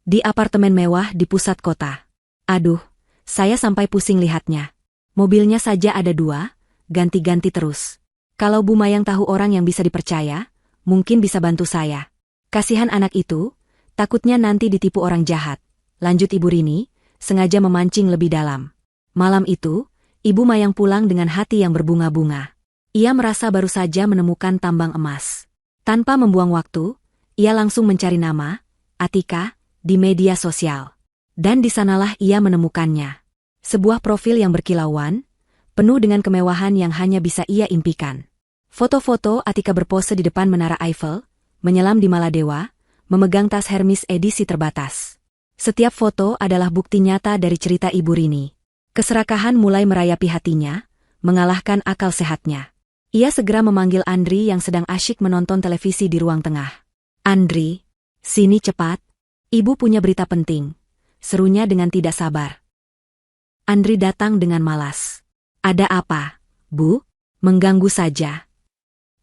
Di apartemen mewah di pusat kota. Aduh, saya sampai pusing lihatnya. Mobilnya saja ada 2, ganti-ganti terus. Kalau Bu Mayang tahu orang yang bisa dipercaya, mungkin bisa bantu saya. Kasihan anak itu, takutnya nanti ditipu orang jahat. Lanjut Ibu Rini, sengaja memancing lebih dalam. Malam itu, Ibu Mayang pulang dengan hati yang berbunga-bunga. Ia merasa baru saja menemukan tambang emas. Tanpa membuang waktu, ia langsung mencari nama, Atika, di media sosial. Dan di sanalah ia menemukannya. Sebuah profil yang berkilauan, penuh dengan kemewahan yang hanya bisa ia impikan. Foto-foto Atika berpose di depan Menara Eiffel, menyelam di Maladewa, memegang tas Hermes edisi terbatas. Setiap foto adalah bukti nyata dari cerita Ibu Rini. Keserakahan mulai merayapi hatinya, mengalahkan akal sehatnya. Ia segera memanggil Andri yang sedang asyik menonton televisi di ruang tengah. "Andri, sini cepat. Ibu punya berita penting," serunya dengan tidak sabar. Andri datang dengan malas. "Ada apa, Bu? Mengganggu saja."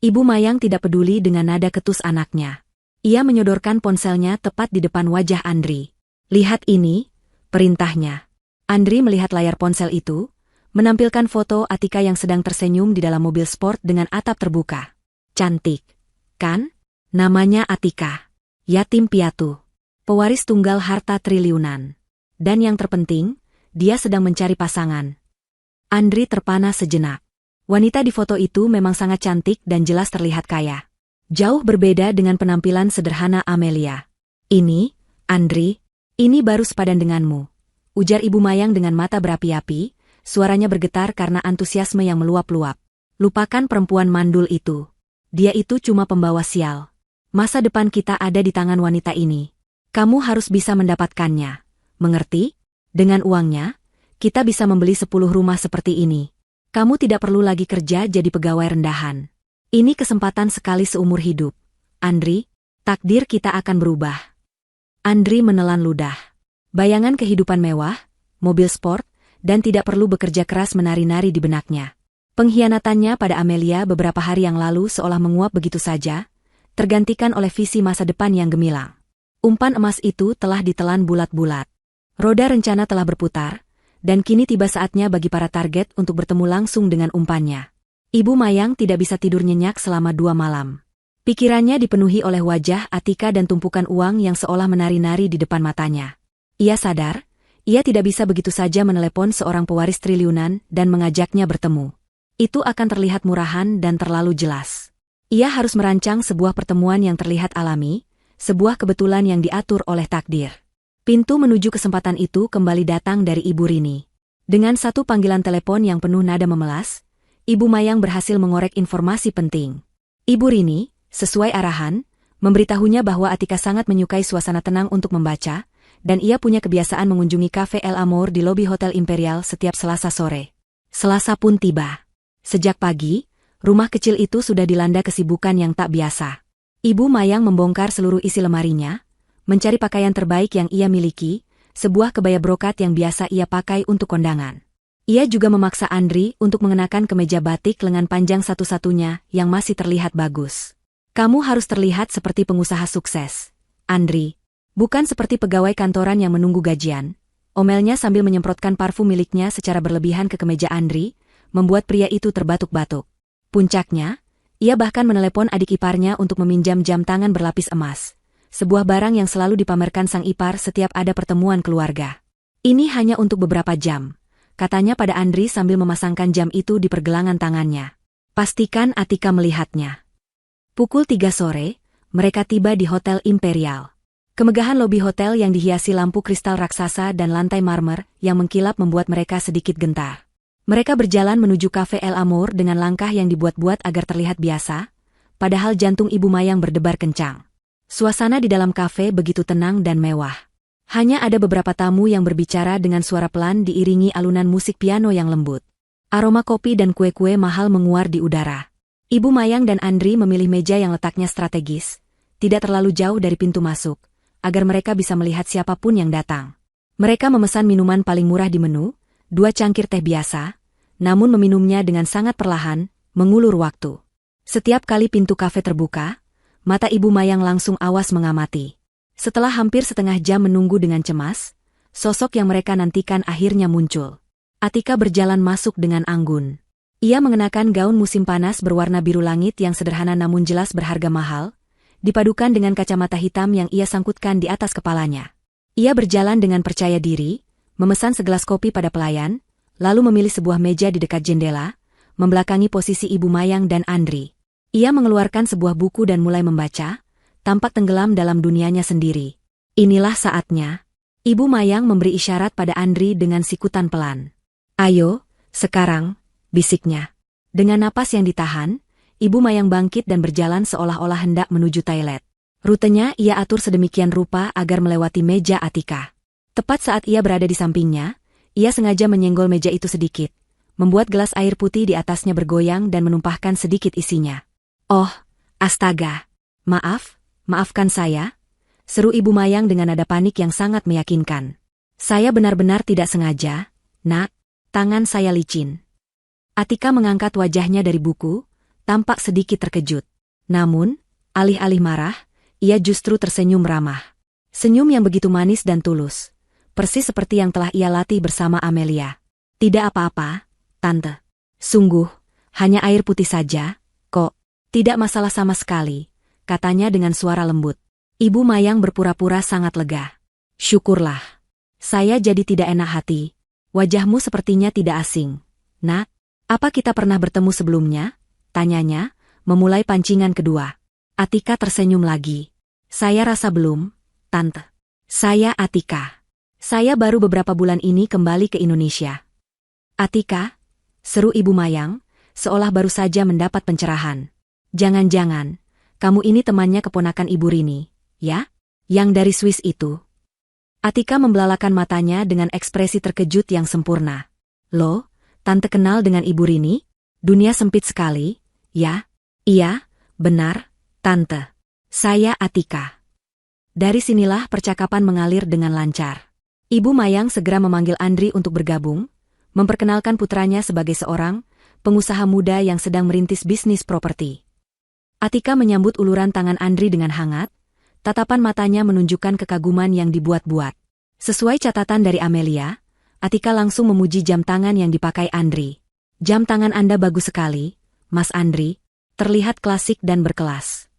Ibu Mayang tidak peduli dengan nada ketus anaknya. Ia menyodorkan ponselnya tepat di depan wajah Andri. "Lihat ini," perintahnya. Andri melihat layar ponsel itu, menampilkan foto Atika yang sedang tersenyum di dalam mobil sport dengan atap terbuka. Cantik, kan? Namanya Atika. Yatim piatu. Pewaris tunggal harta triliunan. Dan yang terpenting, dia sedang mencari pasangan. Andri terpana sejenak. Wanita di foto itu memang sangat cantik dan jelas terlihat kaya. Jauh berbeda dengan penampilan sederhana Amelia. "Ini, Andri, ini baru sepadan denganmu," ujar Ibu Mayang dengan mata berapi-api, suaranya bergetar karena antusiasme yang meluap-luap. "Lupakan perempuan mandul itu. Dia itu cuma pembawa sial. Masa depan kita ada di tangan wanita ini. Kamu harus bisa mendapatkannya. Mengerti? Dengan uangnya, kita bisa membeli 10 rumah seperti ini. Kamu tidak perlu lagi kerja jadi pegawai rendahan. Ini kesempatan sekali seumur hidup. Andri, takdir kita akan berubah." Andri menelan ludah. Bayangan kehidupan mewah, mobil sport, dan tidak perlu bekerja keras menari-nari di benaknya. Pengkhianatannya pada Amelia beberapa hari yang lalu seolah menguap begitu saja, tergantikan oleh visi masa depan yang gemilang. Umpan emas itu telah ditelan bulat-bulat. Roda rencana telah berputar, dan kini tiba saatnya bagi para target untuk bertemu langsung dengan umpannya. Ibu Mayang tidak bisa tidur nyenyak selama 2 malam. Pikirannya dipenuhi oleh wajah Atika dan tumpukan uang yang seolah menari-nari di depan matanya. Ia sadar, ia tidak bisa begitu saja menelepon seorang pewaris triliunan dan mengajaknya bertemu. Itu akan terlihat murahan dan terlalu jelas. Ia harus merancang sebuah pertemuan yang terlihat alami, sebuah kebetulan yang diatur oleh takdir. Pintu menuju kesempatan itu kembali datang dari Ibu Rini. Dengan satu panggilan telepon yang penuh nada memelas, Ibu Mayang berhasil mengorek informasi penting. Ibu Rini, sesuai arahan, memberitahunya bahwa Atika sangat menyukai suasana tenang untuk membaca, dan ia punya kebiasaan mengunjungi Cafe El Amour di lobi Hotel Imperial setiap Selasa sore. Selasa pun tiba. Sejak pagi, rumah kecil itu sudah dilanda kesibukan yang tak biasa. Ibu Mayang membongkar seluruh isi lemarinya, mencari pakaian terbaik yang ia miliki, sebuah kebaya brokat yang biasa ia pakai untuk kondangan. Ia juga memaksa Andri untuk mengenakan kemeja batik lengan panjang satu-satunya yang masih terlihat bagus. "Kamu harus terlihat seperti pengusaha sukses, Andri. Bukan seperti pegawai kantoran yang menunggu gajian," omelnya sambil menyemprotkan parfum miliknya secara berlebihan ke kemeja Andri, membuat pria itu terbatuk-batuk. Puncaknya, ia bahkan menelepon adik iparnya untuk meminjam jam tangan berlapis emas. Sebuah barang yang selalu dipamerkan sang ipar setiap ada pertemuan keluarga. "Ini hanya untuk beberapa jam," katanya pada Andri sambil memasangkan jam itu di pergelangan tangannya. "Pastikan Atika melihatnya." Pukul 3 sore, mereka tiba di Hotel Imperial. Kemegahan lobi hotel yang dihiasi lampu kristal raksasa dan lantai marmer yang mengkilap membuat mereka sedikit gentar. Mereka berjalan menuju Cafe El Amour dengan langkah yang dibuat-buat agar terlihat biasa, padahal jantung Ibu Mayang berdebar kencang. Suasana di dalam kafe begitu tenang dan mewah. Hanya ada beberapa tamu yang berbicara dengan suara pelan diiringi alunan musik piano yang lembut. Aroma kopi dan kue-kue mahal menguar di udara. Ibu Mayang dan Andri memilih meja yang letaknya strategis, tidak terlalu jauh dari pintu masuk, agar mereka bisa melihat siapapun yang datang. Mereka memesan minuman paling murah di menu, 2 cangkir teh biasa, namun meminumnya dengan sangat perlahan, mengulur waktu. Setiap kali pintu kafe terbuka, mata Ibu Mayang langsung awas mengamati. Setelah hampir setengah jam menunggu dengan cemas, sosok yang mereka nantikan akhirnya muncul. Atika berjalan masuk dengan anggun. Ia mengenakan gaun musim panas berwarna biru langit yang sederhana namun jelas berharga mahal, dipadukan dengan kacamata hitam yang ia sangkutkan di atas kepalanya. Ia berjalan dengan percaya diri, memesan segelas kopi pada pelayan, lalu memilih sebuah meja di dekat jendela, membelakangi posisi Ibu Mayang dan Andri. Ia mengeluarkan sebuah buku dan mulai membaca, tampak tenggelam dalam dunianya sendiri. Inilah saatnya. Ibu Mayang memberi isyarat pada Andri dengan sikutan pelan. "Ayo, sekarang," bisiknya. Dengan napas yang ditahan, Ibu Mayang bangkit dan berjalan seolah-olah hendak menuju toilet. Rutenya ia atur sedemikian rupa agar melewati meja Atika. Tepat saat ia berada di sampingnya, ia sengaja menyenggol meja itu sedikit, membuat gelas air putih di atasnya bergoyang dan menumpahkan sedikit isinya. "Oh, astaga. Maafkan saya," seru Ibu Mayang dengan nada panik yang sangat meyakinkan. "Saya benar-benar tidak sengaja, Nak. Tangan saya licin." Atika mengangkat wajahnya dari buku, tampak sedikit terkejut. Namun, alih-alih marah, ia justru tersenyum ramah. Senyum yang begitu manis dan tulus, persis seperti yang telah ia latih bersama Amelia. "Tidak apa-apa, Tante. Sungguh, hanya air putih saja, kok. Tidak masalah sama sekali," katanya dengan suara lembut. Ibu Mayang berpura-pura sangat lega. "Syukurlah. Saya jadi tidak enak hati. Wajahmu sepertinya tidak asing. Nak, apa kita pernah bertemu sebelumnya?" tanyanya, memulai pancingan kedua. Atika tersenyum lagi. "Saya rasa belum, Tante. Saya Atika. Saya baru beberapa bulan ini kembali ke Indonesia." "Atika?" seru Ibu Mayang, seolah baru saja mendapat pencerahan. "Jangan-jangan, kamu ini temannya keponakan Ibu Rini, ya? Yang dari Swiss itu?" Atika membelalakan matanya dengan ekspresi terkejut yang sempurna. "Loh, Tante kenal dengan Ibu Rini? Dunia sempit sekali, ya?" "Iya, benar, Tante. Saya Atika." Dari sinilah percakapan mengalir dengan lancar. Ibu Mayang segera memanggil Andri untuk bergabung, memperkenalkan putranya sebagai seorang pengusaha muda yang sedang merintis bisnis properti. Atika menyambut uluran tangan Andri dengan hangat, tatapan matanya menunjukkan kekaguman yang dibuat-buat. Sesuai catatan dari Amelia, Atika langsung memuji jam tangan yang dipakai Andri. "Jam tangan Anda bagus sekali, Mas Andri, terlihat klasik dan berkelas."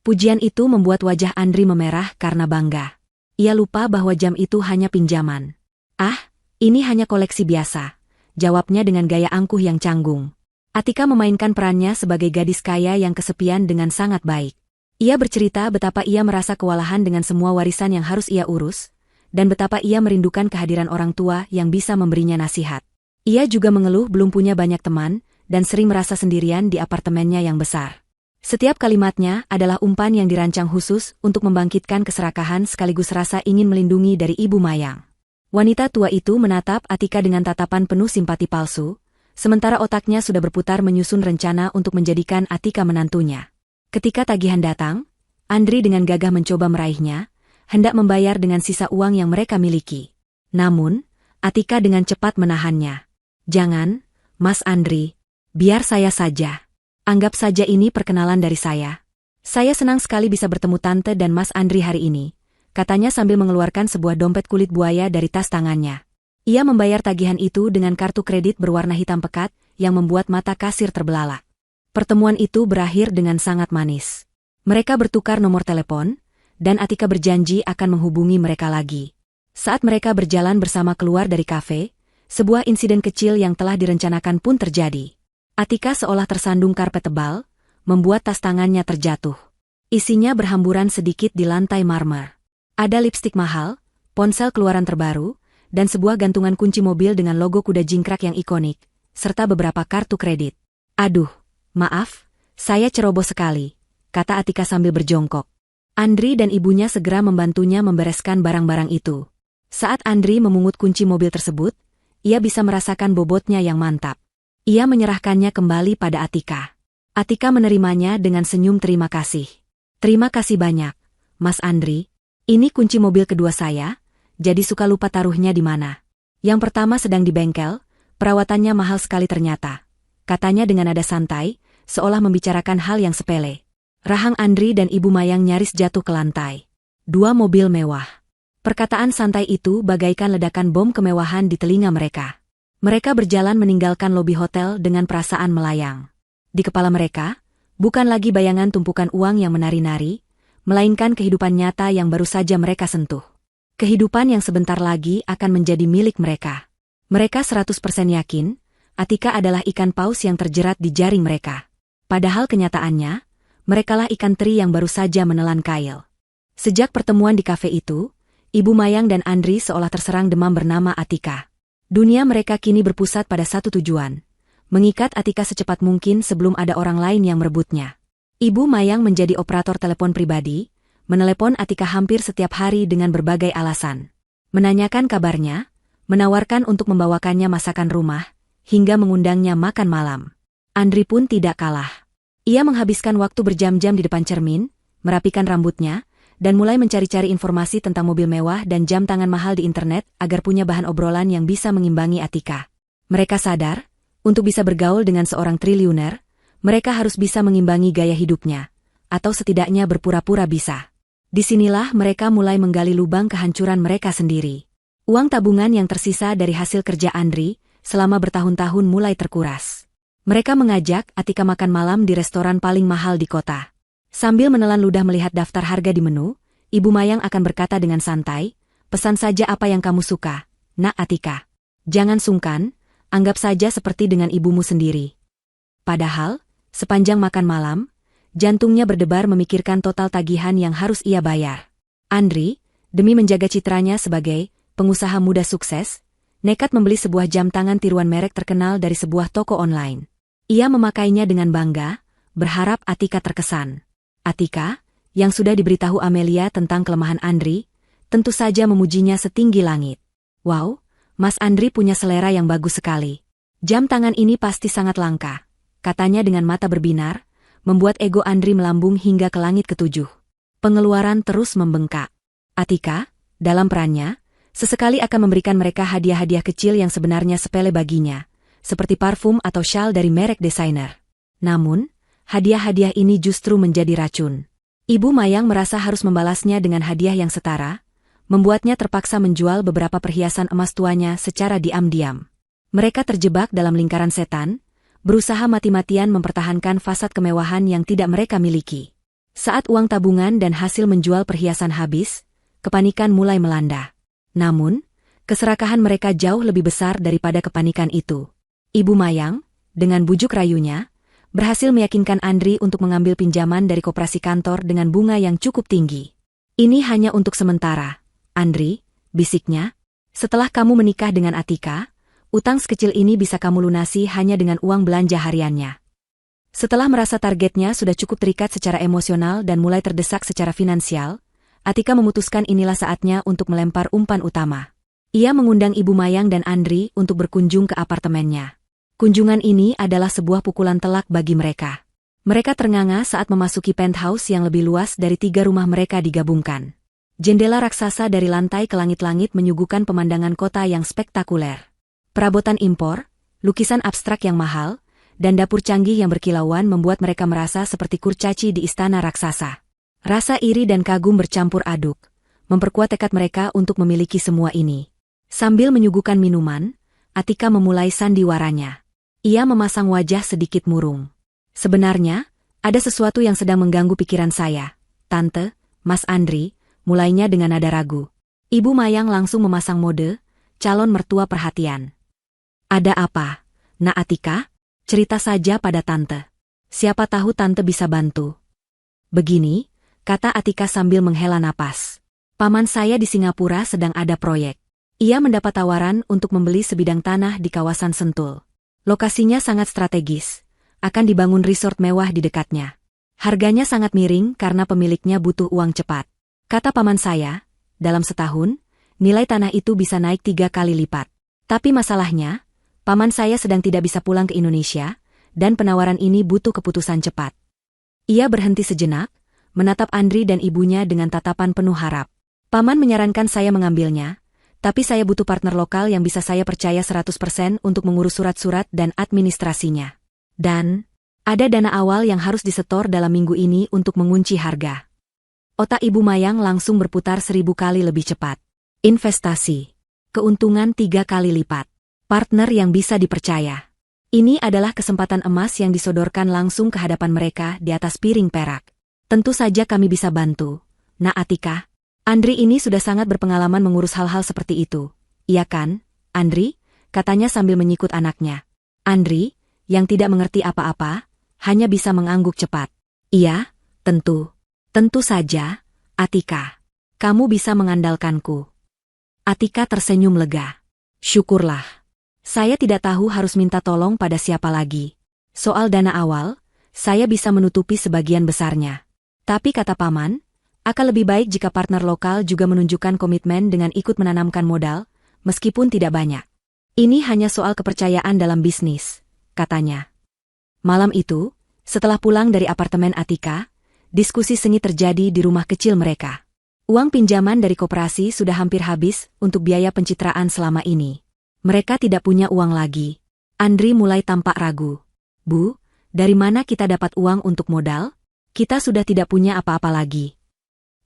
Pujian itu membuat wajah Andri memerah karena bangga. Ia lupa bahwa jam itu hanya pinjaman. "Ah, ini hanya koleksi biasa," jawabnya dengan gaya angkuh yang canggung. Atika memainkan perannya sebagai gadis kaya yang kesepian dengan sangat baik. Ia bercerita betapa ia merasa kewalahan dengan semua warisan yang harus ia urus, dan betapa ia merindukan kehadiran orang tua yang bisa memberinya nasihat. Ia juga mengeluh belum punya banyak teman, dan sering merasa sendirian di apartemennya yang besar. Setiap kalimatnya adalah umpan yang dirancang khusus untuk membangkitkan keserakahan sekaligus rasa ingin melindungi dari Ibu Mayang. Wanita tua itu menatap Atika dengan tatapan penuh simpati palsu, sementara otaknya sudah berputar menyusun rencana untuk menjadikan Atika menantunya. Ketika tagihan datang, Andri dengan gagah mencoba meraihnya, hendak membayar dengan sisa uang yang mereka miliki. Namun, Atika dengan cepat menahannya. "Jangan, Mas Andri, biar saya saja. Anggap saja ini perkenalan dari saya. Saya senang sekali bisa bertemu Tante dan Mas Andri hari ini," katanya sambil mengeluarkan sebuah dompet kulit buaya dari tas tangannya. Ia membayar tagihan itu dengan kartu kredit berwarna hitam pekat yang membuat mata kasir terbelalak. Pertemuan itu berakhir dengan sangat manis. Mereka bertukar nomor telepon, dan Atika berjanji akan menghubungi mereka lagi. Saat mereka berjalan bersama keluar dari kafe, sebuah insiden kecil yang telah direncanakan pun terjadi. Atika seolah tersandung karpet tebal, membuat tas tangannya terjatuh. Isinya berhamburan sedikit di lantai marmer. Ada lipstik mahal, ponsel keluaran terbaru, dan sebuah gantungan kunci mobil dengan logo kuda jingkrak yang ikonik, serta beberapa kartu kredit. "Aduh, maaf, saya ceroboh sekali," kata Atika sambil berjongkok. Andri dan ibunya segera membantunya membereskan barang-barang itu. Saat Andri memungut kunci mobil tersebut, ia bisa merasakan bobotnya yang mantap. Ia menyerahkannya kembali pada Atika. Atika menerimanya dengan senyum terima kasih. "Terima kasih banyak, Mas Andri. Ini kunci mobil kedua saya, jadi suka lupa taruhnya di mana. Yang pertama sedang di bengkel, perawatannya mahal sekali ternyata," katanya dengan nada santai, seolah membicarakan hal yang sepele. Rahang Andri dan Ibu Mayang nyaris jatuh ke lantai. 2 mobil mewah. Perkataan santai itu bagaikan ledakan bom kemewahan di telinga mereka. Mereka berjalan meninggalkan lobi hotel dengan perasaan melayang. Di kepala mereka, bukan lagi bayangan tumpukan uang yang menari-nari, melainkan kehidupan nyata yang baru saja mereka sentuh. Kehidupan yang sebentar lagi akan menjadi milik mereka. Mereka 100% yakin, Atika adalah ikan paus yang terjerat di jaring mereka. Padahal kenyataannya, merekalah ikan teri yang baru saja menelan kail. Sejak pertemuan di kafe itu, Ibu Mayang dan Andri seolah terserang demam bernama Atika. Dunia mereka kini berpusat pada satu tujuan, mengikat Atika secepat mungkin sebelum ada orang lain yang merebutnya. Ibu Mayang menjadi operator telepon pribadi, menelepon Atika hampir setiap hari dengan berbagai alasan. Menanyakan kabarnya, menawarkan untuk membawakannya masakan rumah, hingga mengundangnya makan malam. Andri pun tidak kalah. Ia menghabiskan waktu berjam-jam di depan cermin, merapikan rambutnya, dan mulai mencari-cari informasi tentang mobil mewah dan jam tangan mahal di internet agar punya bahan obrolan yang bisa mengimbangi Atika. Mereka sadar, untuk bisa bergaul dengan seorang triliuner, mereka harus bisa mengimbangi gaya hidupnya, atau setidaknya berpura-pura bisa. Disinilah mereka mulai menggali lubang kehancuran mereka sendiri. Uang tabungan yang tersisa dari hasil kerja Andri selama bertahun-tahun mulai terkuras. Mereka mengajak Atika makan malam di restoran paling mahal di kota. Sambil menelan ludah melihat daftar harga di menu, Ibu Mayang akan berkata dengan santai, "Pesan saja apa yang kamu suka, Nak Atika. Jangan sungkan, anggap saja seperti dengan ibumu sendiri." Padahal, sepanjang makan malam, jantungnya berdebar memikirkan total tagihan yang harus ia bayar. Andri, demi menjaga citranya sebagai pengusaha muda sukses, nekat membeli sebuah jam tangan tiruan merek terkenal dari sebuah toko online. Ia memakainya dengan bangga, berharap Atika terkesan. Atika, yang sudah diberitahu Amelia tentang kelemahan Andri, tentu saja memujinya setinggi langit. "Wow, Mas Andri punya selera yang bagus sekali. Jam tangan ini pasti sangat langka," katanya dengan mata berbinar, membuat ego Andri melambung hingga ke langit ketujuh. Pengeluaran terus membengkak. Atika, dalam perannya, sesekali akan memberikan mereka hadiah-hadiah kecil yang sebenarnya sepele baginya, seperti parfum atau syal dari merek desainer. Namun, hadiah-hadiah ini justru menjadi racun. Ibu Mayang merasa harus membalasnya dengan hadiah yang setara, membuatnya terpaksa menjual beberapa perhiasan emas tuanya secara diam-diam. Mereka terjebak dalam lingkaran setan, berusaha mati-matian mempertahankan fasad kemewahan yang tidak mereka miliki. Saat uang tabungan dan hasil menjual perhiasan habis, kepanikan mulai melanda. Namun, keserakahan mereka jauh lebih besar daripada kepanikan itu. Ibu Mayang, dengan bujuk rayunya, berhasil meyakinkan Andri untuk mengambil pinjaman dari koperasi kantor dengan bunga yang cukup tinggi. "Ini hanya untuk sementara, Andri," bisiknya. "Setelah kamu menikah dengan Atika, utang sekecil ini bisa kamu lunasi hanya dengan uang belanja hariannya." Setelah merasa targetnya sudah cukup terikat secara emosional dan mulai terdesak secara finansial, Atika memutuskan inilah saatnya untuk melempar umpan utama. Ia mengundang Ibu Mayang dan Andri untuk berkunjung ke apartemennya. Kunjungan ini adalah sebuah pukulan telak bagi mereka. Mereka ternganga saat memasuki penthouse yang lebih luas dari 3 rumah mereka digabungkan. Jendela raksasa dari lantai ke langit-langit menyuguhkan pemandangan kota yang spektakuler. Perabotan impor, lukisan abstrak yang mahal, dan dapur canggih yang berkilauan membuat mereka merasa seperti kurcaci di istana raksasa. Rasa iri dan kagum bercampur aduk, memperkuat tekad mereka untuk memiliki semua ini. Sambil menyuguhkan minuman, Atika memulai sandiwaranya. Ia memasang wajah sedikit murung. "Sebenarnya, ada sesuatu yang sedang mengganggu pikiran saya, Tante, Mas Andri," mulainya dengan nada ragu. Ibu Mayang langsung memasang mode, calon mertua perhatian. "Ada apa, Nak Atika? Cerita saja pada Tante. Siapa tahu Tante bisa bantu." "Begini," kata Atika sambil menghela napas. "Paman saya di Singapura sedang ada proyek. Ia mendapat tawaran untuk membeli sebidang tanah di kawasan Sentul. Lokasinya sangat strategis, akan dibangun resort mewah di dekatnya. Harganya sangat miring karena pemiliknya butuh uang cepat. Kata paman saya, dalam setahun, nilai tanah itu bisa naik 3 kali lipat. Tapi masalahnya, paman saya sedang tidak bisa pulang ke Indonesia, dan penawaran ini butuh keputusan cepat." Ia berhenti sejenak, menatap Andri dan ibunya dengan tatapan penuh harap. "Paman menyarankan saya mengambilnya, tapi saya butuh partner lokal yang bisa saya percaya 100% untuk mengurus surat-surat dan administrasinya. Dan, Ada dana awal yang harus disetor dalam minggu ini untuk mengunci harga. Otak Ibu Mayang langsung berputar 1000 kali lebih cepat. Investasi. Keuntungan 3 kali lipat. Partner yang bisa dipercaya. Ini adalah kesempatan emas yang disodorkan langsung ke hadapan mereka di atas piring perak. Tentu saja kami bisa bantu. Nak Atika. Andri ini sudah sangat berpengalaman mengurus hal-hal seperti itu. Iya kan, Andri? Katanya sambil menyikut anaknya. Andri, yang tidak mengerti apa-apa, hanya bisa mengangguk cepat. Iya, tentu. Tentu saja, Atika. Kamu bisa mengandalkanku. Atika tersenyum lega. Syukurlah. Saya tidak tahu harus minta tolong pada siapa lagi. Soal dana awal, saya bisa menutupi sebagian besarnya. Tapi kata Paman, akan lebih baik jika partner lokal juga menunjukkan komitmen dengan ikut menanamkan modal, meskipun tidak banyak. Ini hanya soal kepercayaan dalam bisnis, katanya. Malam itu, setelah pulang dari apartemen Atika, diskusi sengit terjadi di rumah kecil mereka. Uang pinjaman dari koperasi sudah hampir habis untuk biaya pencitraan selama ini. Mereka tidak punya uang lagi. Andri mulai tampak ragu. Bu, dari mana kita dapat uang untuk modal? Kita sudah tidak punya apa-apa lagi.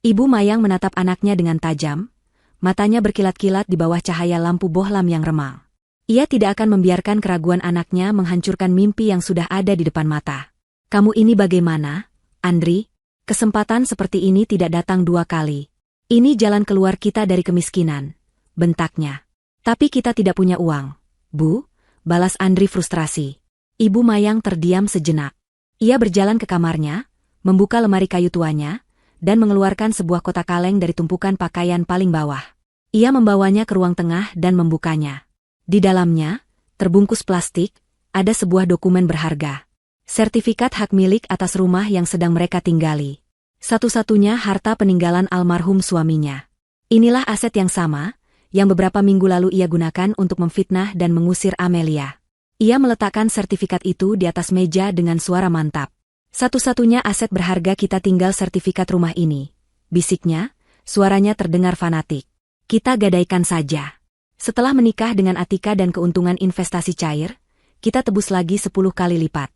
Ibu Mayang menatap anaknya dengan tajam, matanya berkilat-kilat di bawah cahaya lampu bohlam yang remang. Ia tidak akan membiarkan keraguan anaknya menghancurkan mimpi yang sudah ada di depan mata. Kamu ini bagaimana, Andri? Kesempatan seperti ini tidak datang 2 kali. Ini jalan keluar kita dari kemiskinan, bentaknya. Tapi kita tidak punya uang. Bu, balas Andri frustrasi. Ibu Mayang terdiam sejenak. Ia berjalan ke kamarnya, membuka lemari kayu tuanya, dan mengeluarkan sebuah kotak kaleng dari tumpukan pakaian paling bawah. Ia membawanya ke ruang tengah dan membukanya. Di dalamnya, terbungkus plastik, ada sebuah dokumen berharga. Sertifikat hak milik atas rumah yang sedang mereka tinggali. Satu-satunya harta peninggalan almarhum suaminya. Inilah aset yang sama, yang beberapa minggu lalu ia gunakan untuk memfitnah dan mengusir Amelia. Ia meletakkan sertifikat itu di atas meja dengan suara mantap. Satu-satunya aset berharga kita tinggal sertifikat rumah ini. Bisiknya, suaranya terdengar fanatik. Kita gadaikan saja. Setelah menikah dengan Atika dan keuntungan investasi cair, kita tebus lagi 10 kali lipat.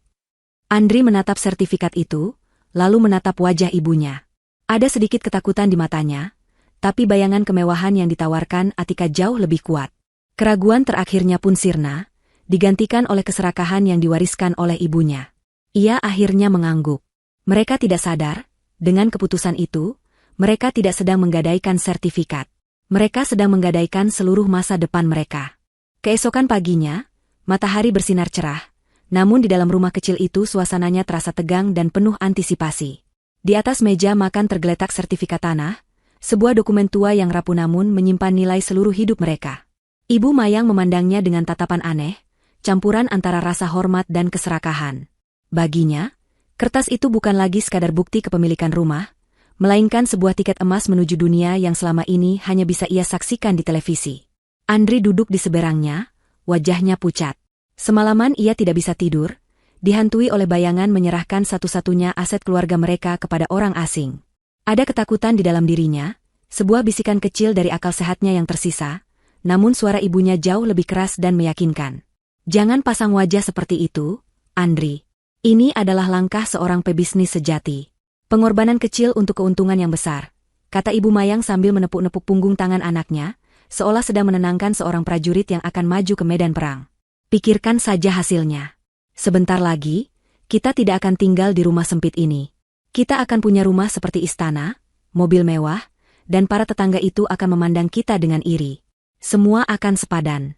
Andri menatap sertifikat itu, lalu menatap wajah ibunya. Ada sedikit ketakutan di matanya, tapi bayangan kemewahan yang ditawarkan Atika jauh lebih kuat. Keraguan terakhirnya pun sirna, digantikan oleh keserakahan yang diwariskan oleh ibunya. Ia akhirnya mengangguk. Mereka tidak sadar, dengan keputusan itu, mereka tidak sedang menggadaikan sertifikat. Mereka sedang menggadaikan seluruh masa depan mereka. Keesokan paginya, matahari bersinar cerah, namun di dalam rumah kecil itu suasananya terasa tegang dan penuh antisipasi. Di atas meja makan tergeletak sertifikat tanah, sebuah dokumen tua yang rapuh namun menyimpan nilai seluruh hidup mereka. Ibu Mayang memandangnya dengan tatapan aneh, campuran antara rasa hormat dan keserakahan. Baginya, kertas itu bukan lagi sekadar bukti kepemilikan rumah, melainkan sebuah tiket emas menuju dunia yang selama ini hanya bisa ia saksikan di televisi. Andri duduk di seberangnya, wajahnya pucat. Semalaman ia tidak bisa tidur, dihantui oleh bayangan menyerahkan satu-satunya aset keluarga mereka kepada orang asing. Ada ketakutan di dalam dirinya, sebuah bisikan kecil dari akal sehatnya yang tersisa, namun suara ibunya jauh lebih keras dan meyakinkan. Jangan pasang wajah seperti itu, Andri. Ini adalah langkah seorang pebisnis sejati. Pengorbanan kecil untuk keuntungan yang besar, kata Ibu Mayang sambil menepuk-nepuk punggung tangan anaknya, seolah sedang menenangkan seorang prajurit yang akan maju ke medan perang. Pikirkan saja hasilnya. Sebentar lagi, kita tidak akan tinggal di rumah sempit ini. Kita akan punya rumah seperti istana, mobil mewah, dan para tetangga itu akan memandang kita dengan iri. Semua akan sepadan.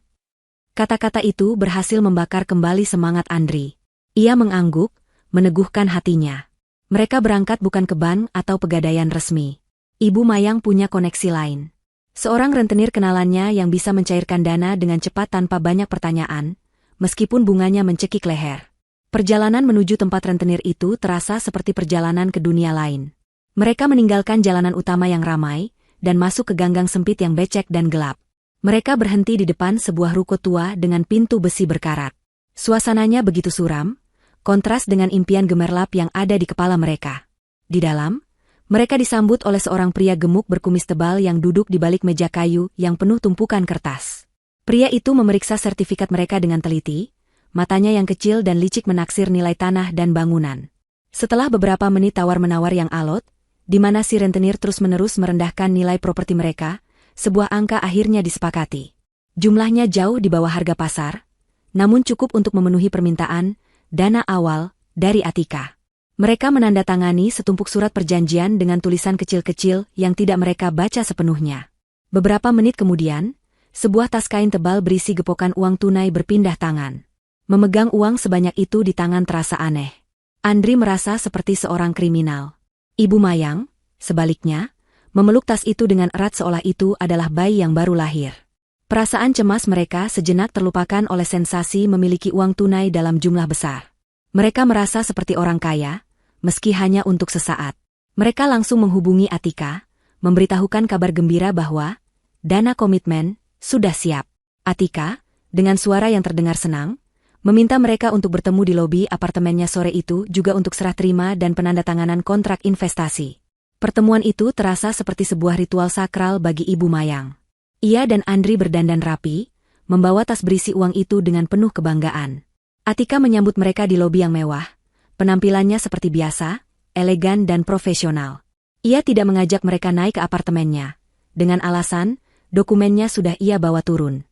Kata-kata itu berhasil membakar kembali semangat Andri. Ia mengangguk, meneguhkan hatinya. Mereka berangkat bukan ke bank atau pegadaian resmi. Ibu Mayang punya koneksi lain. Seorang rentenir kenalannya yang bisa mencairkan dana dengan cepat tanpa banyak pertanyaan, meskipun bunganya mencekik leher. Perjalanan menuju tempat rentenir itu terasa seperti perjalanan ke dunia lain. Mereka meninggalkan jalanan utama yang ramai, dan masuk ke ganggang sempit yang becek dan gelap. Mereka berhenti di depan sebuah ruko tua dengan pintu besi berkarat. Suasananya begitu suram, kontras dengan impian gemerlap yang ada di kepala mereka. Di dalam, mereka disambut oleh seorang pria gemuk berkumis tebal yang duduk di balik meja kayu yang penuh tumpukan kertas. Pria itu memeriksa sertifikat mereka dengan teliti, matanya yang kecil dan licik menaksir nilai tanah dan bangunan. Setelah beberapa menit tawar-menawar yang alot, di mana si rentenir terus-menerus merendahkan nilai properti mereka, sebuah angka akhirnya disepakati. Jumlahnya jauh di bawah harga pasar, namun cukup untuk memenuhi permintaan dana awal dari Atika. Mereka menandatangani setumpuk surat perjanjian dengan tulisan kecil-kecil yang tidak mereka baca sepenuhnya. Beberapa menit kemudian, sebuah tas kain tebal berisi gepokan uang tunai berpindah tangan. Memegang uang sebanyak itu di tangan terasa aneh. Andri merasa seperti seorang kriminal. Ibu Mayang, sebaliknya, memeluk tas itu dengan erat seolah itu adalah bayi yang baru lahir. Perasaan cemas mereka sejenak terlupakan oleh sensasi memiliki uang tunai dalam jumlah besar. Mereka merasa seperti orang kaya, meski hanya untuk sesaat. Mereka langsung menghubungi Atika, memberitahukan kabar gembira bahwa dana komitmen sudah siap. Atika, dengan suara yang terdengar senang, meminta mereka untuk bertemu di lobi apartemennya sore itu juga untuk serah terima dan penandatanganan kontrak investasi. Pertemuan itu terasa seperti sebuah ritual sakral bagi Ibu Mayang. Ia dan Andri berdandan rapi, membawa tas berisi uang itu dengan penuh kebanggaan. Atika menyambut mereka di lobi yang mewah, penampilannya seperti biasa, elegan dan profesional. Ia tidak mengajak mereka naik ke apartemennya, dengan alasan dokumennya sudah ia bawa turun.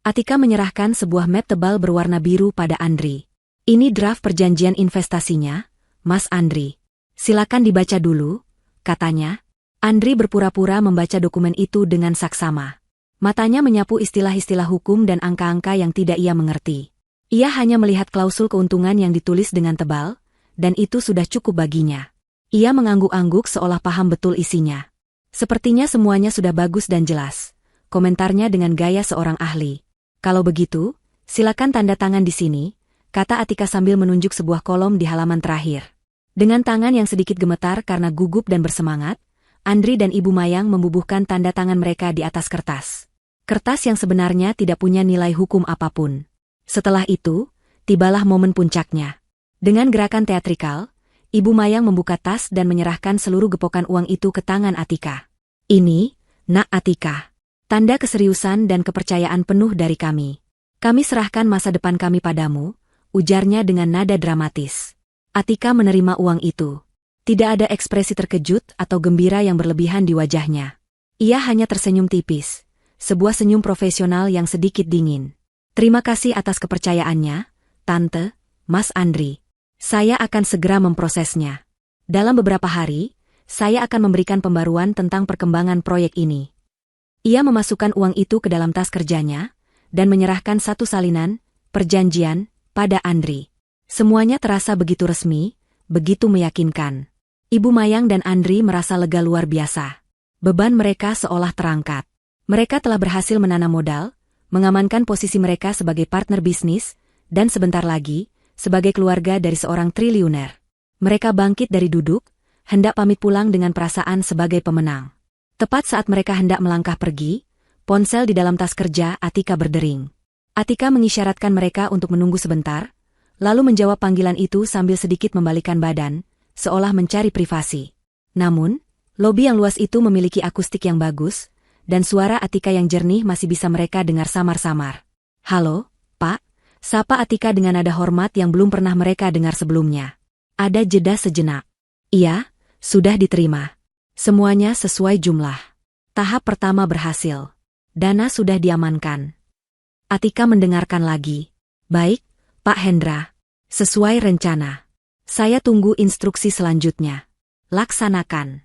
Atika menyerahkan sebuah map tebal berwarna biru pada Andri. Ini draft perjanjian investasinya, Mas Andri. Silakan dibaca dulu, katanya. Andri berpura-pura membaca dokumen itu dengan saksama. Matanya menyapu istilah-istilah hukum dan angka-angka yang tidak ia mengerti. Ia hanya melihat klausul keuntungan yang ditulis dengan tebal, dan itu sudah cukup baginya. Ia mengangguk-angguk seolah paham betul isinya. Sepertinya semuanya sudah bagus dan jelas. Komentarnya dengan gaya seorang ahli. Kalau begitu, silakan tanda tangan di sini, kata Atika sambil menunjuk sebuah kolom di halaman terakhir. Dengan tangan yang sedikit gemetar karena gugup dan bersemangat, Andri dan Ibu Mayang membubuhkan tanda tangan mereka di atas kertas. Kertas yang sebenarnya tidak punya nilai hukum apapun. Setelah itu, tibalah momen puncaknya. Dengan gerakan teatrikal, Ibu Mayang membuka tas dan menyerahkan seluruh gepokan uang itu ke tangan Atika. Ini, Nak Atika. Tanda keseriusan dan kepercayaan penuh dari kami. Kami serahkan masa depan kami padamu, ujarnya dengan nada dramatis. Atika menerima uang itu. Tidak ada ekspresi terkejut atau gembira yang berlebihan di wajahnya. Ia hanya tersenyum tipis, sebuah senyum profesional yang sedikit dingin. Terima kasih atas kepercayaannya, Tante, Mas Andri. Saya akan segera memprosesnya. Dalam beberapa hari, saya akan memberikan pembaruan tentang perkembangan proyek ini. Ia memasukkan uang itu ke dalam tas kerjanya, dan menyerahkan satu salinan, perjanjian, pada Andri. Semuanya terasa begitu resmi, begitu meyakinkan. Ibu Mayang dan Andri merasa lega luar biasa. Beban mereka seolah terangkat. Mereka telah berhasil menanam modal, mengamankan posisi mereka sebagai partner bisnis, dan sebentar lagi, sebagai keluarga dari seorang triliuner. Mereka bangkit dari duduk, hendak pamit pulang dengan perasaan sebagai pemenang. Tepat saat mereka hendak melangkah pergi, ponsel di dalam tas kerja Atika berdering. Atika mengisyaratkan mereka untuk menunggu sebentar, lalu menjawab panggilan itu sambil sedikit membalikkan badan, seolah mencari privasi. Namun, lobi yang luas itu memiliki akustik yang bagus, dan suara Atika yang jernih masih bisa mereka dengar samar-samar. Halo, Pak, sapa Atika dengan nada hormat yang belum pernah mereka dengar sebelumnya. Ada jeda sejenak. Iya, sudah diterima. Semuanya sesuai jumlah. Tahap pertama berhasil. Dana sudah diamankan. Atika mendengarkan lagi. Baik, Pak Hendra. Sesuai rencana. Saya tunggu instruksi selanjutnya. Laksanakan.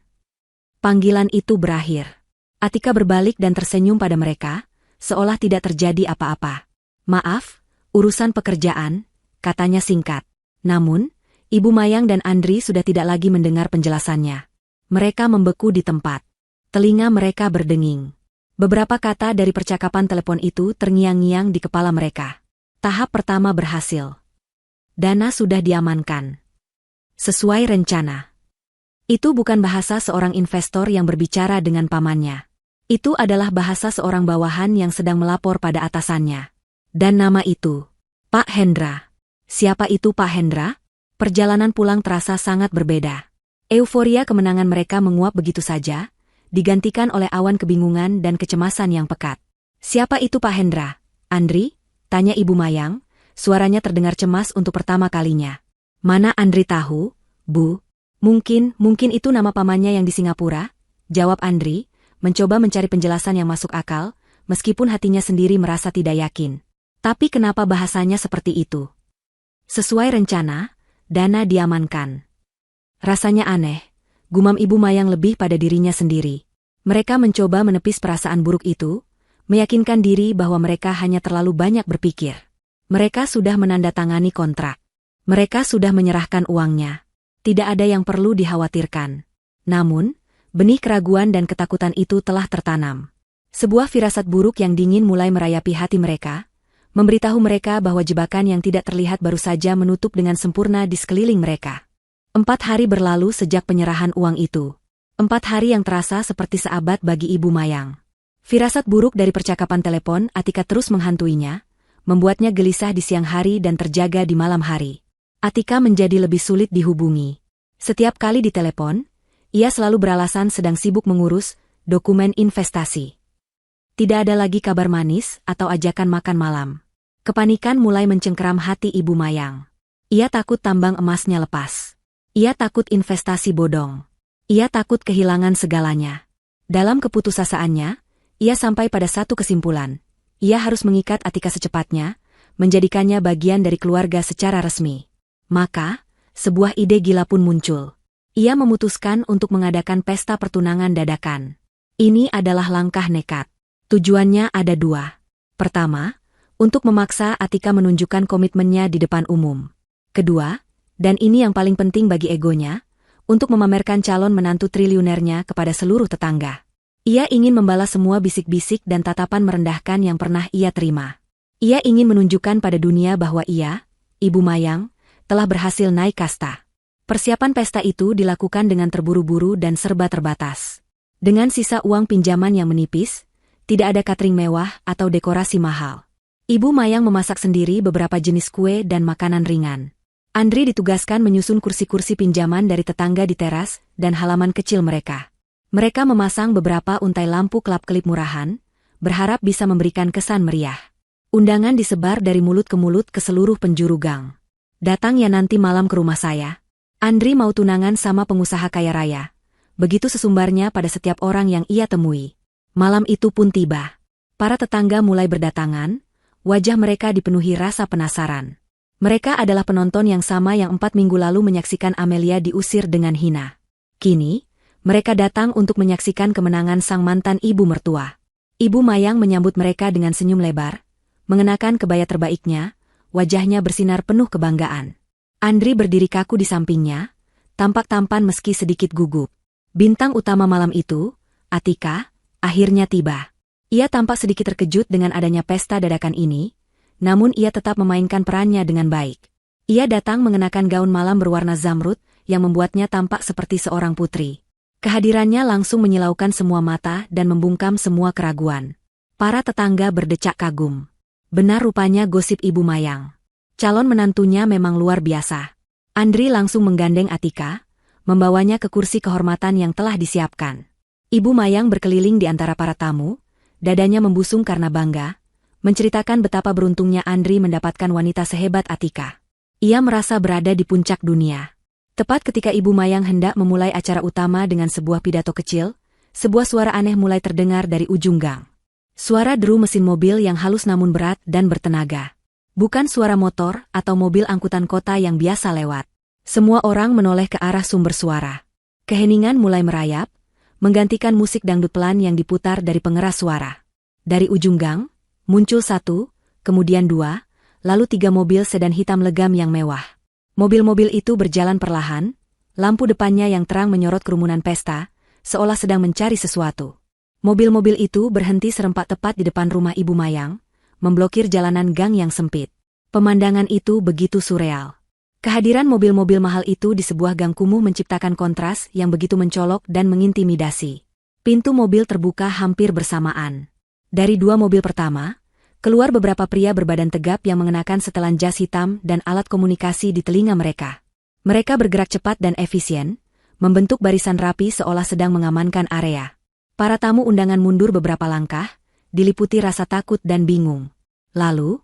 Panggilan itu berakhir. Atika berbalik dan tersenyum pada mereka, seolah tidak terjadi apa-apa. Maaf, urusan pekerjaan, katanya singkat. Namun, Ibu Mayang dan Andri sudah tidak lagi mendengar penjelasannya. Mereka membeku di tempat. Telinga mereka berdenging. Beberapa kata dari percakapan telepon itu terngiang-ngiang di kepala mereka. Tahap pertama berhasil. Dana sudah diamankan. Sesuai rencana. Itu bukan bahasa seorang investor yang berbicara dengan pamannya. Itu adalah bahasa seorang bawahan yang sedang melapor pada atasannya. Dan nama itu, Pak Hendra. Siapa itu Pak Hendra? Perjalanan pulang terasa sangat berbeda. Euforia kemenangan mereka menguap begitu saja, digantikan oleh awan kebingungan dan kecemasan yang pekat. Siapa itu Pak Hendra? Andri? Tanya Ibu Mayang, Suaranya terdengar cemas untuk pertama kalinya. Mana Andri tahu, Bu? Mungkin itu nama pamannya yang di Singapura, jawab Andri, mencoba mencari penjelasan yang masuk akal, meskipun hatinya sendiri merasa tidak yakin. Tapi kenapa bahasanya seperti itu? Sesuai rencana, Dana diamankan. Rasanya aneh, gumam Ibu Mayang lebih pada dirinya sendiri. Mereka mencoba menepis perasaan buruk itu, meyakinkan diri bahwa mereka hanya terlalu banyak berpikir. Mereka sudah menandatangani kontrak. Mereka sudah menyerahkan uangnya. Tidak ada yang perlu dikhawatirkan. Namun, benih keraguan dan ketakutan itu telah tertanam. Sebuah firasat buruk yang dingin mulai merayapi hati mereka, memberitahu mereka bahwa jebakan yang tidak terlihat baru saja menutup dengan sempurna di sekeliling mereka. 4 hari berlalu sejak penyerahan uang itu. 4 hari yang terasa seperti seabad bagi Ibu Mayang. Firasat buruk dari percakapan telepon Atika terus menghantuinya, membuatnya gelisah di siang hari dan terjaga di malam hari. Atika menjadi lebih sulit dihubungi. Setiap kali ditelepon, ia selalu beralasan sedang sibuk mengurus dokumen investasi. Tidak ada lagi kabar manis atau ajakan makan malam. Kepanikan mulai mencengkeram hati Ibu Mayang. Ia takut tambang emasnya lepas. Ia takut investasi bodong. Ia takut kehilangan segalanya. Dalam keputusasaannya, ia sampai pada satu kesimpulan. Ia harus mengikat Atika secepatnya, menjadikannya bagian dari keluarga secara resmi. Maka, sebuah ide gila pun muncul. Ia memutuskan untuk mengadakan pesta pertunangan dadakan. Ini adalah langkah nekat. Tujuannya ada 2. Pertama, untuk memaksa Atika menunjukkan komitmennya di depan umum. Kedua, dan ini yang paling penting bagi egonya, untuk memamerkan calon menantu triliunernya kepada seluruh tetangga. Ia ingin membalas semua bisik-bisik dan tatapan merendahkan yang pernah ia terima. Ia ingin menunjukkan pada dunia bahwa ia, Ibu Mayang, telah berhasil naik kasta. Persiapan pesta itu dilakukan dengan terburu-buru dan serba terbatas. Dengan sisa uang pinjaman yang menipis, tidak ada catering mewah atau dekorasi mahal. Ibu Mayang memasak sendiri beberapa jenis kue dan makanan ringan. Andri ditugaskan menyusun kursi-kursi pinjaman dari tetangga di teras dan halaman kecil mereka. Mereka memasang beberapa untai lampu kelap-kelip murahan, berharap bisa memberikan kesan meriah. Undangan disebar dari mulut ke mulut ke seluruh penjuru gang. Datang ya nanti malam ke rumah saya. Andri mau tunangan sama pengusaha kaya raya. Begitu sesumbarnya pada setiap orang yang ia temui. Malam itu pun tiba. Para tetangga mulai berdatangan, wajah mereka dipenuhi rasa penasaran. Mereka adalah penonton yang sama yang 4 minggu lalu menyaksikan Amelia diusir dengan hina. Kini, mereka datang untuk menyaksikan kemenangan sang mantan ibu mertua. Ibu Mayang menyambut mereka dengan senyum lebar, mengenakan kebaya terbaiknya, wajahnya bersinar penuh kebanggaan. Andri berdiri kaku di sampingnya, tampak tampan meski sedikit gugup. Bintang utama malam itu, Atika, akhirnya tiba. Ia tampak sedikit terkejut dengan adanya pesta dadakan ini, namun ia tetap memainkan perannya dengan baik. Ia datang mengenakan gaun malam berwarna zamrud yang membuatnya tampak seperti seorang putri. Kehadirannya langsung menyilaukan semua mata dan membungkam semua keraguan. Para tetangga berdecak kagum. Benar rupanya gosip Ibu Mayang. Calon menantunya memang luar biasa. Andri langsung menggandeng Atika, membawanya ke kursi kehormatan yang telah disiapkan. Ibu Mayang berkeliling di antara para tamu, dadanya membusung karena bangga, menceritakan betapa beruntungnya Andri mendapatkan wanita sehebat Atika. Ia merasa berada di puncak dunia. Tepat ketika Ibu Mayang hendak memulai acara utama dengan sebuah pidato kecil, sebuah suara aneh mulai terdengar dari ujung gang. Suara deru mesin mobil yang halus namun berat dan bertenaga. Bukan suara motor atau mobil angkutan kota yang biasa lewat. Semua orang menoleh ke arah sumber suara. Keheningan mulai merayap, menggantikan musik dangdut pelan yang diputar dari pengeras suara. Dari ujung gang, muncul 1, kemudian 2, lalu 3 mobil sedan hitam legam yang mewah. Mobil-mobil itu berjalan perlahan, lampu depannya yang terang menyorot kerumunan pesta, seolah sedang mencari sesuatu. Mobil-mobil itu berhenti serempak tepat di depan rumah Ibu Mayang, memblokir jalanan gang yang sempit. Pemandangan itu begitu surreal. Kehadiran mobil-mobil mahal itu di sebuah gang kumuh menciptakan kontras yang begitu mencolok dan mengintimidasi. Pintu mobil terbuka hampir bersamaan. Dari 2 mobil pertama, keluar beberapa pria berbadan tegap yang mengenakan setelan jas hitam dan alat komunikasi di telinga mereka. Mereka bergerak cepat dan efisien, membentuk barisan rapi seolah sedang mengamankan area. Para tamu undangan mundur beberapa langkah, diliputi rasa takut dan bingung. Lalu,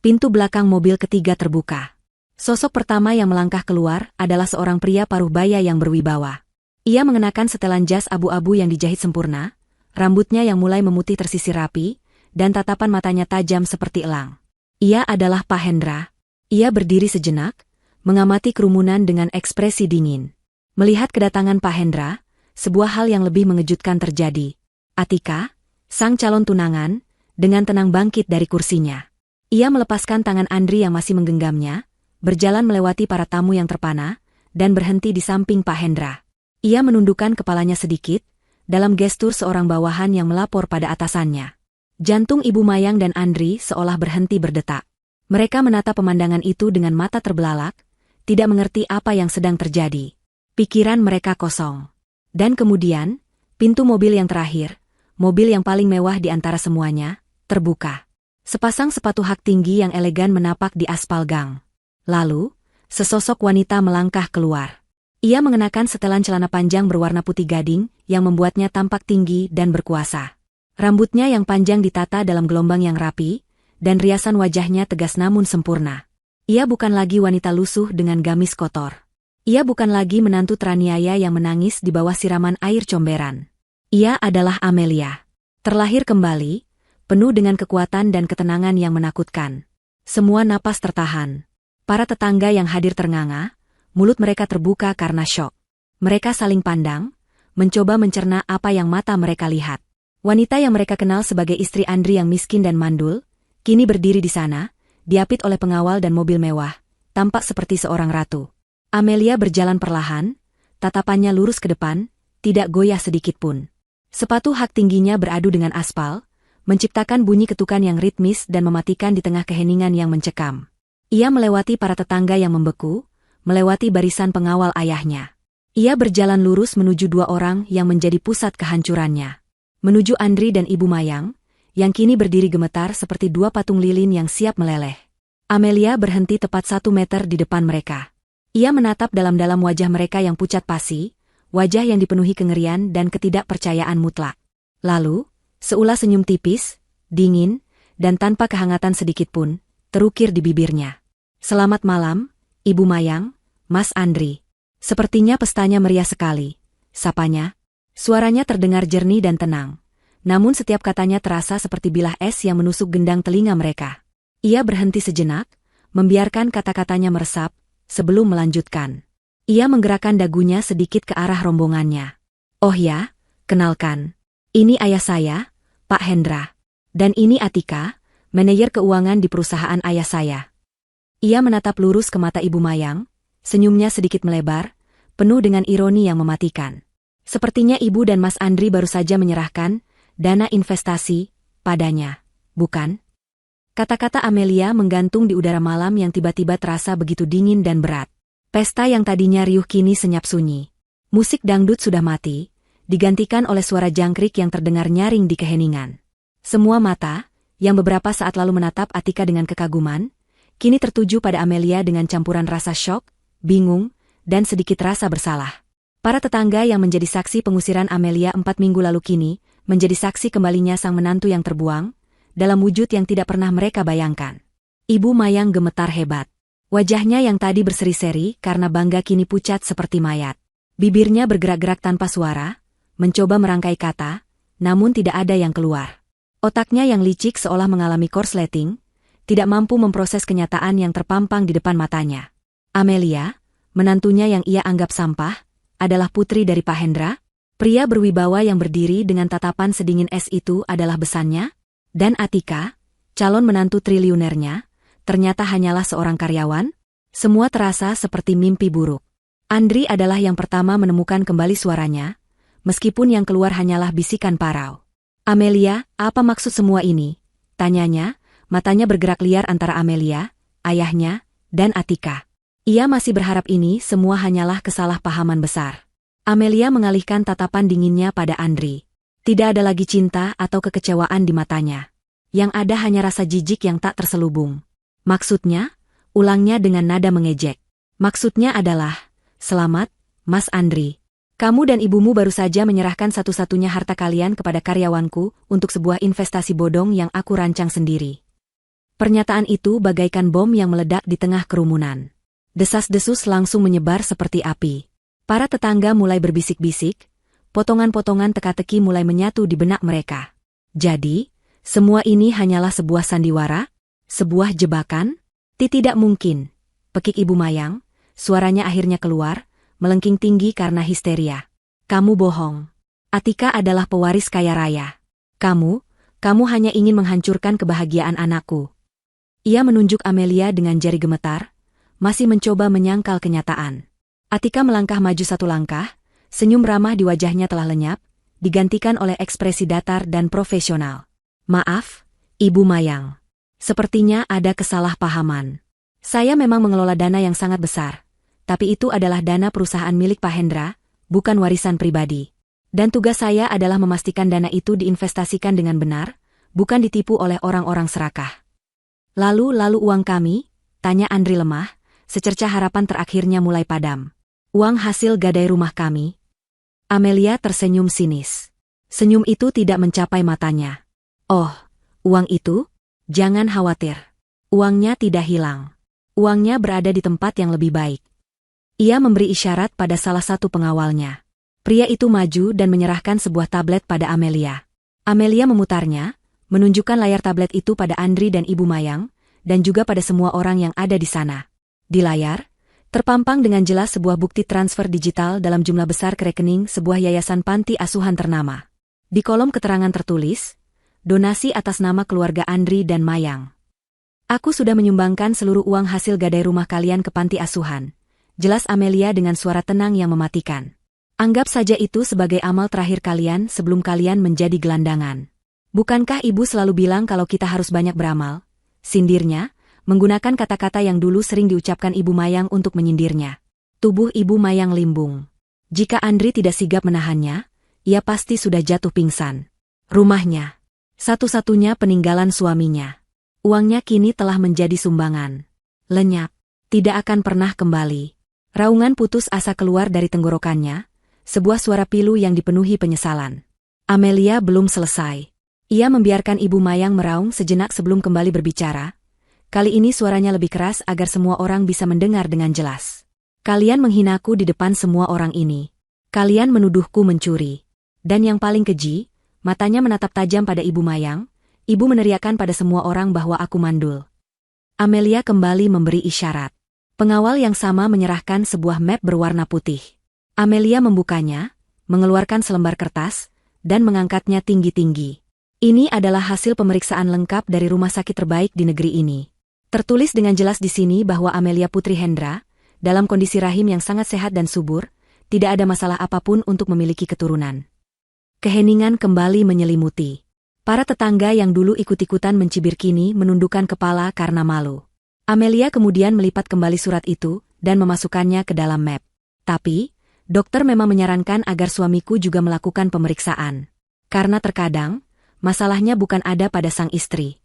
Pintu belakang mobil ketiga terbuka. Sosok pertama yang melangkah keluar adalah seorang pria paruh baya yang berwibawa. Ia mengenakan setelan jas abu-abu yang dijahit sempurna, rambutnya yang mulai memutih tersisir rapi, dan tatapan matanya tajam seperti elang. Ia adalah Pak Hendra. Ia berdiri sejenak, mengamati kerumunan dengan ekspresi dingin. Melihat kedatangan Pak Hendra, sebuah hal yang lebih mengejutkan terjadi. Atika, sang calon tunangan, dengan tenang bangkit dari kursinya. Ia melepaskan tangan Andri yang masih menggenggamnya, berjalan melewati para tamu yang terpana, dan berhenti di samping Pak Hendra. Ia menundukkan kepalanya sedikit, dalam gestur seorang bawahan yang melapor pada atasannya. Jantung Ibu Mayang dan Andri seolah berhenti berdetak. Mereka menatap pemandangan itu dengan mata terbelalak, tidak mengerti apa yang sedang terjadi. Pikiran mereka kosong. Dan kemudian, pintu mobil yang terakhir, mobil yang paling mewah di antara semuanya, terbuka. Sepasang sepatu hak tinggi yang elegan menapak di aspal gang. Lalu, sesosok wanita melangkah keluar. Ia mengenakan setelan celana panjang berwarna putih gading yang membuatnya tampak tinggi dan berkuasa. Rambutnya yang panjang ditata dalam gelombang yang rapi, dan riasan wajahnya tegas namun sempurna. Ia bukan lagi wanita lusuh dengan gamis kotor. Ia bukan lagi menantu teraniaya yang menangis di bawah siraman air comberan. Ia adalah Amelia. Terlahir kembali, penuh dengan kekuatan dan ketenangan yang menakutkan. Semua napas tertahan. Para tetangga yang hadir ternganga, mulut mereka terbuka karena syok. Mereka saling pandang, mencoba mencerna apa yang mata mereka lihat. Wanita yang mereka kenal sebagai istri Andri yang miskin dan mandul, kini berdiri di sana, diapit oleh pengawal dan mobil mewah, tampak seperti seorang ratu. Amelia berjalan perlahan, tatapannya lurus ke depan, tidak goyah sedikitpun. Sepatu hak tingginya beradu dengan aspal, menciptakan bunyi ketukan yang ritmis dan mematikan di tengah keheningan yang mencekam. Ia melewati para tetangga yang membeku, melewati barisan pengawal ayahnya. Ia berjalan lurus menuju dua orang yang menjadi pusat kehancurannya. Menuju Andri dan Ibu Mayang, yang kini berdiri gemetar seperti dua patung lilin yang siap meleleh. Amelia berhenti tepat 1 meter di depan mereka. Ia menatap dalam-dalam wajah mereka yang pucat pasi, wajah yang dipenuhi kengerian dan ketidakpercayaan mutlak. Lalu, seulas senyum tipis, dingin, dan tanpa kehangatan sedikitpun, terukir di bibirnya. "Selamat malam, Ibu Mayang, Mas Andri." Sepertinya pestanya meriah sekali, sapanya. Suaranya terdengar jernih dan tenang. Namun setiap katanya terasa seperti bilah es yang menusuk gendang telinga mereka. Ia berhenti sejenak, membiarkan kata-katanya meresap, sebelum melanjutkan. Ia menggerakkan dagunya sedikit ke arah rombongannya. "Oh ya, kenalkan. Ini ayah saya, Pak Hendra. Dan ini Atika, manajer keuangan di perusahaan ayah saya." Ia menatap lurus ke mata Ibu Mayang, senyumnya sedikit melebar, penuh dengan ironi yang mematikan. Sepertinya Ibu dan Mas Andri baru saja menyerahkan dana investasi padanya, bukan? Kata-kata Amelia menggantung di udara malam yang tiba-tiba terasa begitu dingin dan berat. Pesta yang tadinya riuh kini senyap sunyi. Musik dangdut sudah mati, digantikan oleh suara jangkrik yang terdengar nyaring di keheningan. Semua mata, yang beberapa saat lalu menatap Atika dengan kekaguman, kini tertuju pada Amelia dengan campuran rasa syok, bingung, dan sedikit rasa bersalah. Para tetangga yang menjadi saksi pengusiran Amelia 4 minggu lalu kini, menjadi saksi kembalinya sang menantu yang terbuang, dalam wujud yang tidak pernah mereka bayangkan. Ibu Mayang gemetar hebat. Wajahnya yang tadi berseri-seri karena bangga kini pucat seperti mayat. Bibirnya bergerak-gerak tanpa suara, mencoba merangkai kata, namun tidak ada yang keluar. Otaknya yang licik seolah mengalami korsleting, tidak mampu memproses kenyataan yang terpampang di depan matanya. Amelia, menantunya yang ia anggap sampah, adalah putri dari Pak Hendra? Pria berwibawa yang berdiri dengan tatapan sedingin es itu adalah besannya? Dan Atika, calon menantu triliunernya, ternyata hanyalah seorang karyawan? Semua terasa seperti mimpi buruk. Andri adalah yang pertama menemukan kembali suaranya, meskipun yang keluar hanyalah bisikan parau. "Amelia, apa maksud semua ini?" tanyanya, matanya bergerak liar antara Amelia, ayahnya, dan Atika. Ia masih berharap ini semua hanyalah kesalahpahaman besar. Amelia mengalihkan tatapan dinginnya pada Andri. Tidak ada lagi cinta atau kekecewaan di matanya. Yang ada hanya rasa jijik yang tak terselubung. "Maksudnya?" ulangnya dengan nada mengejek. "Maksudnya adalah, selamat, Mas Andri. Kamu dan ibumu baru saja menyerahkan satu-satunya harta kalian kepada karyawanku untuk sebuah investasi bodong yang aku rancang sendiri." Pernyataan itu bagaikan bom yang meledak di tengah kerumunan. Desas-desus langsung menyebar seperti api. Para tetangga mulai berbisik-bisik, potongan-potongan teka-teki mulai menyatu di benak mereka. Jadi, semua ini hanyalah sebuah sandiwara? Sebuah jebakan? Tidak mungkin. Pekik Ibu Mayang, suaranya akhirnya keluar, melengking tinggi karena histeria. Kamu bohong. Atika adalah pewaris kaya raya. Kamu hanya ingin menghancurkan kebahagiaan anakku. Ia menunjuk Amelia dengan jari gemetar, masih mencoba menyangkal kenyataan. Atika melangkah maju satu langkah, senyum ramah di wajahnya telah lenyap, digantikan oleh ekspresi datar dan profesional. Maaf, Ibu Mayang. Sepertinya ada kesalahpahaman. Saya memang mengelola dana yang sangat besar, tapi itu adalah dana perusahaan milik Pak Hendra, bukan warisan pribadi. Dan tugas saya adalah memastikan dana itu diinvestasikan dengan benar, bukan ditipu oleh orang-orang serakah. Lalu uang kami? Tanya Andri lemah, secercah harapan terakhirnya mulai padam. Uang hasil gadai rumah kami? Amelia tersenyum sinis. Senyum itu tidak mencapai matanya. Oh, uang itu? Jangan khawatir. Uangnya tidak hilang. Uangnya berada di tempat yang lebih baik. Ia memberi isyarat pada salah satu pengawalnya. Pria itu maju dan menyerahkan sebuah tablet pada Amelia. Amelia memutarnya, menunjukkan layar tablet itu pada Andri dan Ibu Mayang, dan juga pada semua orang yang ada di sana. Di layar, terpampang dengan jelas sebuah bukti transfer digital dalam jumlah besar ke rekening sebuah yayasan panti asuhan ternama. Di kolom keterangan tertulis, donasi atas nama keluarga Andri dan Mayang. Aku sudah menyumbangkan seluruh uang hasil gadai rumah kalian ke panti asuhan. Jelas Amelia dengan suara tenang yang mematikan. Anggap saja itu sebagai amal terakhir kalian sebelum kalian menjadi gelandangan. Bukankah ibu selalu bilang kalau kita harus banyak beramal? Sindirnya, menggunakan kata-kata yang dulu sering diucapkan Ibu Mayang untuk menyindirnya. Tubuh Ibu Mayang limbung. Jika Andri tidak sigap menahannya, ia pasti sudah jatuh pingsan. Rumahnya, satu-satunya peninggalan suaminya. Uangnya kini telah menjadi sumbangan. Lenyap, tidak akan pernah kembali. Raungan putus asa keluar dari tenggorokannya, sebuah suara pilu yang dipenuhi penyesalan. Amelia belum selesai. Ia membiarkan Ibu Mayang meraung sejenak sebelum kembali berbicara. Kali ini suaranya lebih keras agar semua orang bisa mendengar dengan jelas. Kalian menghinaku di depan semua orang ini. Kalian menuduhku mencuri. Dan yang paling keji, matanya menatap tajam pada Ibu Mayang. Ibu meneriakkan pada semua orang bahwa aku mandul. Amelia kembali memberi isyarat. Pengawal yang sama menyerahkan sebuah map berwarna putih. Amelia membukanya, mengeluarkan selembar kertas, dan mengangkatnya tinggi-tinggi. Ini adalah hasil pemeriksaan lengkap dari rumah sakit terbaik di negeri ini. Tertulis dengan jelas di sini bahwa Amelia Putri Hendra, dalam kondisi rahim yang sangat sehat dan subur, tidak ada masalah apapun untuk memiliki keturunan. Keheningan kembali menyelimuti. Para tetangga yang dulu ikut-ikutan mencibir kini menundukkan kepala karena malu. Amelia kemudian melipat kembali surat itu dan memasukkannya ke dalam map. Tapi, dokter memang menyarankan agar suamiku juga melakukan pemeriksaan. Karena terkadang, masalahnya bukan ada pada sang istri.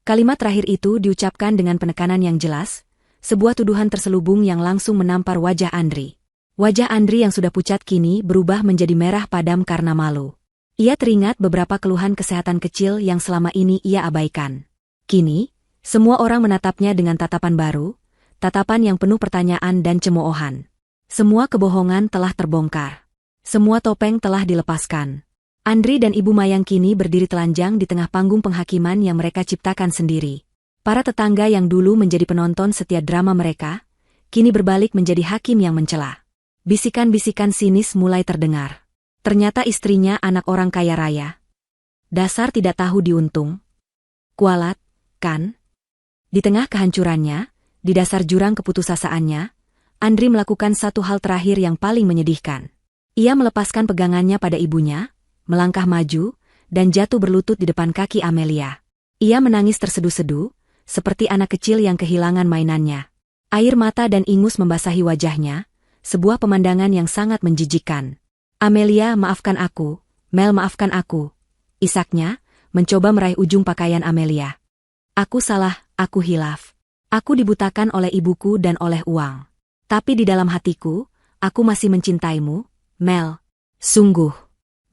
Kalimat terakhir itu diucapkan dengan penekanan yang jelas, sebuah tuduhan terselubung yang langsung menampar wajah Andri. Wajah Andri yang sudah pucat kini berubah menjadi merah padam karena malu. Ia teringat beberapa keluhan kesehatan kecil yang selama ini ia abaikan. Kini, semua orang menatapnya dengan tatapan baru, tatapan yang penuh pertanyaan dan cemoohan. Semua kebohongan telah terbongkar. Semua topeng telah dilepaskan. Andri dan Ibu Mayang kini berdiri telanjang di tengah panggung penghakiman yang mereka ciptakan sendiri. Para tetangga yang dulu menjadi penonton setiap drama mereka, kini berbalik menjadi hakim yang mencela. Bisikan-bisikan sinis mulai terdengar. Ternyata istrinya anak orang kaya raya. Dasar tidak tahu diuntung. Kualat, kan? Di tengah kehancurannya, di dasar jurang keputusasaannya, Andri melakukan satu hal terakhir yang paling menyedihkan. Ia melepaskan pegangannya pada ibunya, melangkah maju, dan jatuh berlutut di depan kaki Amelia. Ia menangis terseduh-seduh, seperti anak kecil yang kehilangan mainannya. Air mata dan ingus membasahi wajahnya, sebuah pemandangan yang sangat menjijikkan. Amelia, maafkan aku. Mel, maafkan aku. Isaknya, mencoba meraih ujung pakaian Amelia. Aku salah, aku hilaf. Aku dibutakan oleh ibuku dan oleh uang. Tapi di dalam hatiku, aku masih mencintaimu, Mel. Sungguh.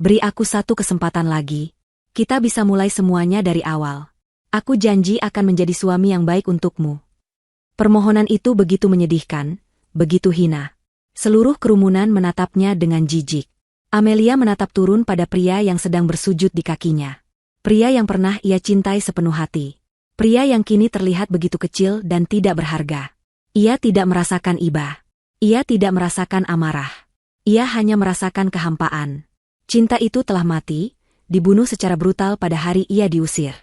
Beri aku satu kesempatan lagi. Kita bisa mulai semuanya dari awal. Aku janji akan menjadi suami yang baik untukmu. Permohonan itu begitu menyedihkan, begitu hina. Seluruh kerumunan menatapnya dengan jijik. Amelia menatap turun pada pria yang sedang bersujud di kakinya. Pria yang pernah ia cintai sepenuh hati. Pria yang kini terlihat begitu kecil dan tidak berharga. Ia tidak merasakan iba. Ia tidak merasakan amarah. Ia hanya merasakan kehampaan. Cinta itu telah mati, dibunuh secara brutal pada hari ia diusir.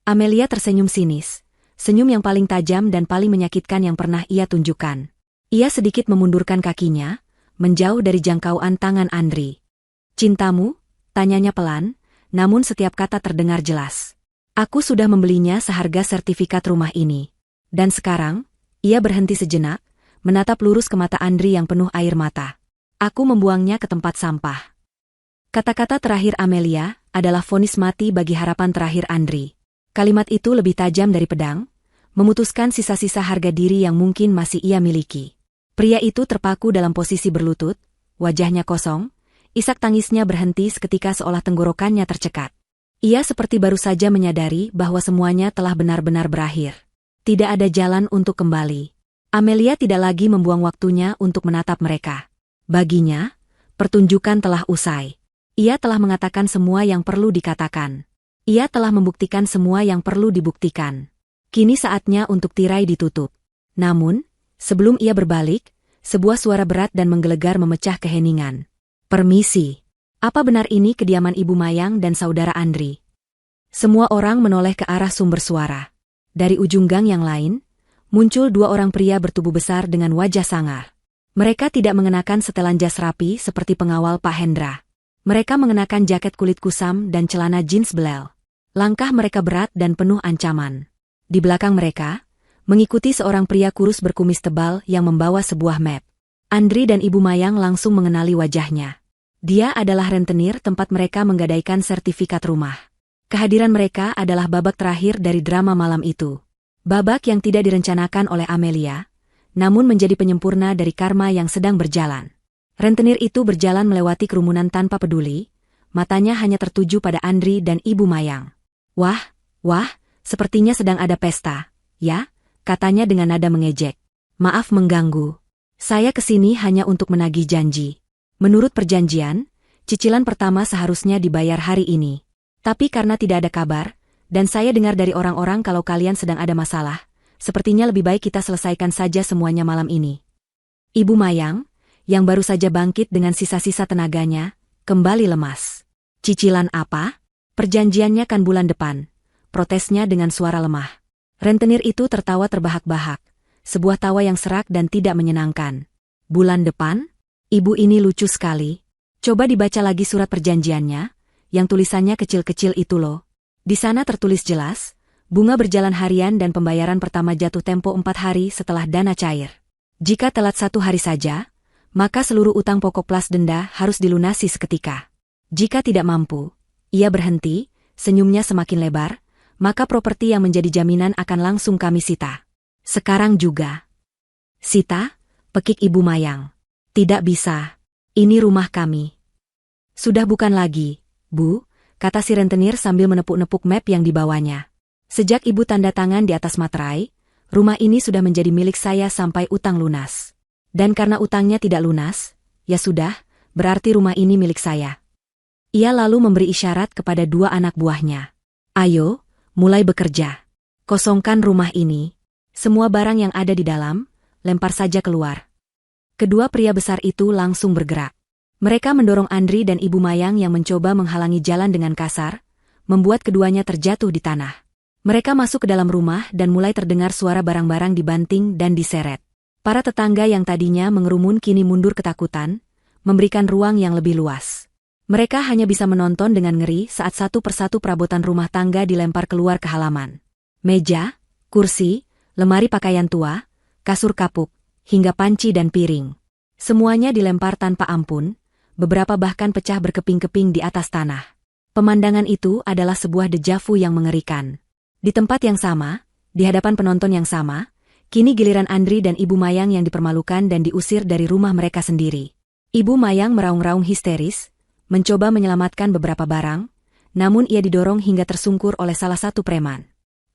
Amelia tersenyum sinis, senyum yang paling tajam dan paling menyakitkan yang pernah ia tunjukkan. Ia sedikit memundurkan kakinya, menjauh dari jangkauan tangan Andri. "Cintamu?" tanyanya pelan, namun setiap kata terdengar jelas. "Aku sudah membelinya seharga sertifikat rumah ini." Dan sekarang, ia berhenti sejenak, menatap lurus ke mata Andri yang penuh air mata. "Aku membuangnya ke tempat sampah." Kata-kata terakhir Amelia adalah vonis mati bagi harapan terakhir Andri. Kalimat itu lebih tajam dari pedang, memutuskan sisa-sisa harga diri yang mungkin masih ia miliki. Pria itu terpaku dalam posisi berlutut, wajahnya kosong, isak tangisnya berhenti seketika seolah tenggorokannya tercekat. Ia seperti baru saja menyadari bahwa semuanya telah benar-benar berakhir. Tidak ada jalan untuk kembali. Amelia tidak lagi membuang waktunya untuk menatap mereka. Baginya, pertunjukan telah usai. Ia telah mengatakan semua yang perlu dikatakan. Ia telah membuktikan semua yang perlu dibuktikan. Kini saatnya untuk tirai ditutup. Namun, sebelum ia berbalik, sebuah suara berat dan menggelegar memecah keheningan. "Permisi. Apa benar ini kediaman Ibu Mayang dan saudara Andri?" Semua orang menoleh ke arah sumber suara. Dari ujung gang yang lain, muncul dua orang pria bertubuh besar dengan wajah sangar. Mereka tidak mengenakan setelan jas rapi seperti pengawal Pak Hendra. Mereka mengenakan jaket kulit kusam dan celana jeans belel. Langkah mereka berat dan penuh ancaman. Di belakang mereka, mengikuti seorang pria kurus berkumis tebal yang membawa sebuah map. Andri dan Ibu Mayang langsung mengenali wajahnya. Dia adalah rentenir tempat mereka menggadaikan sertifikat rumah. Kehadiran mereka adalah babak terakhir dari drama malam itu. Babak yang tidak direncanakan oleh Amelia, namun menjadi penyempurna dari karma yang sedang berjalan. Rentenir itu berjalan melewati kerumunan tanpa peduli, matanya hanya tertuju pada Andri dan Ibu Mayang. Wah, sepertinya sedang ada pesta, ya?" katanya dengan nada mengejek. "Maaf mengganggu. Saya kesini hanya untuk menagih janji. Menurut perjanjian, cicilan pertama seharusnya dibayar hari ini. Tapi karena tidak ada kabar, dan saya dengar dari orang-orang kalau kalian sedang ada masalah, sepertinya lebih baik kita selesaikan saja semuanya malam ini." Ibu Mayang, yang baru saja bangkit dengan sisa-sisa tenaganya, kembali lemas. "Cicilan apa? Perjanjiannya kan bulan depan," protesnya dengan suara lemah. Rentenir itu tertawa terbahak-bahak, sebuah tawa yang serak dan tidak menyenangkan. "Bulan depan? Ibu ini lucu sekali. Coba dibaca lagi surat perjanjiannya, yang tulisannya kecil-kecil itu loh. Di sana tertulis jelas, bunga berjalan harian dan pembayaran pertama jatuh tempo 4 hari setelah dana cair. Jika telat 1 hari saja, maka seluruh utang pokok plus denda harus dilunasi seketika. Jika tidak mampu," ia berhenti, senyumnya semakin lebar, "maka properti yang menjadi jaminan akan langsung kami sita. Sekarang juga." "Sita?" pekik Ibu Mayang. "Tidak bisa. Ini rumah kami." "Sudah bukan lagi, Bu," kata si rentenir sambil menepuk-nepuk map yang dibawanya. "Sejak Ibu tanda tangan di atas materai, rumah ini sudah menjadi milik saya sampai utang lunas. Dan karena utangnya tidak lunas, ya sudah, berarti rumah ini milik saya." Ia lalu memberi isyarat kepada 2 anak buahnya. "Ayo, mulai bekerja. Kosongkan rumah ini. Semua barang yang ada di dalam, lempar saja keluar." Kedua pria besar itu langsung bergerak. Mereka mendorong Andri dan Ibu Mayang yang mencoba menghalangi jalan dengan kasar, membuat keduanya terjatuh di tanah. Mereka masuk ke dalam rumah dan mulai terdengar suara barang-barang dibanting dan diseret. Para tetangga yang tadinya mengerumun kini mundur ketakutan, memberikan ruang yang lebih luas. Mereka hanya bisa menonton dengan ngeri saat satu persatu perabotan rumah tangga dilempar keluar ke halaman. Meja, kursi, lemari pakaian tua, kasur kapuk, hingga panci dan piring. Semuanya dilempar tanpa ampun, beberapa bahkan pecah berkeping-keping di atas tanah. Pemandangan itu adalah sebuah dejavu yang mengerikan. Di tempat yang sama, di hadapan penonton yang sama, kini giliran Andri dan Ibu Mayang yang dipermalukan dan diusir dari rumah mereka sendiri. Ibu Mayang meraung-raung histeris, mencoba menyelamatkan beberapa barang, namun ia didorong hingga tersungkur oleh salah satu preman.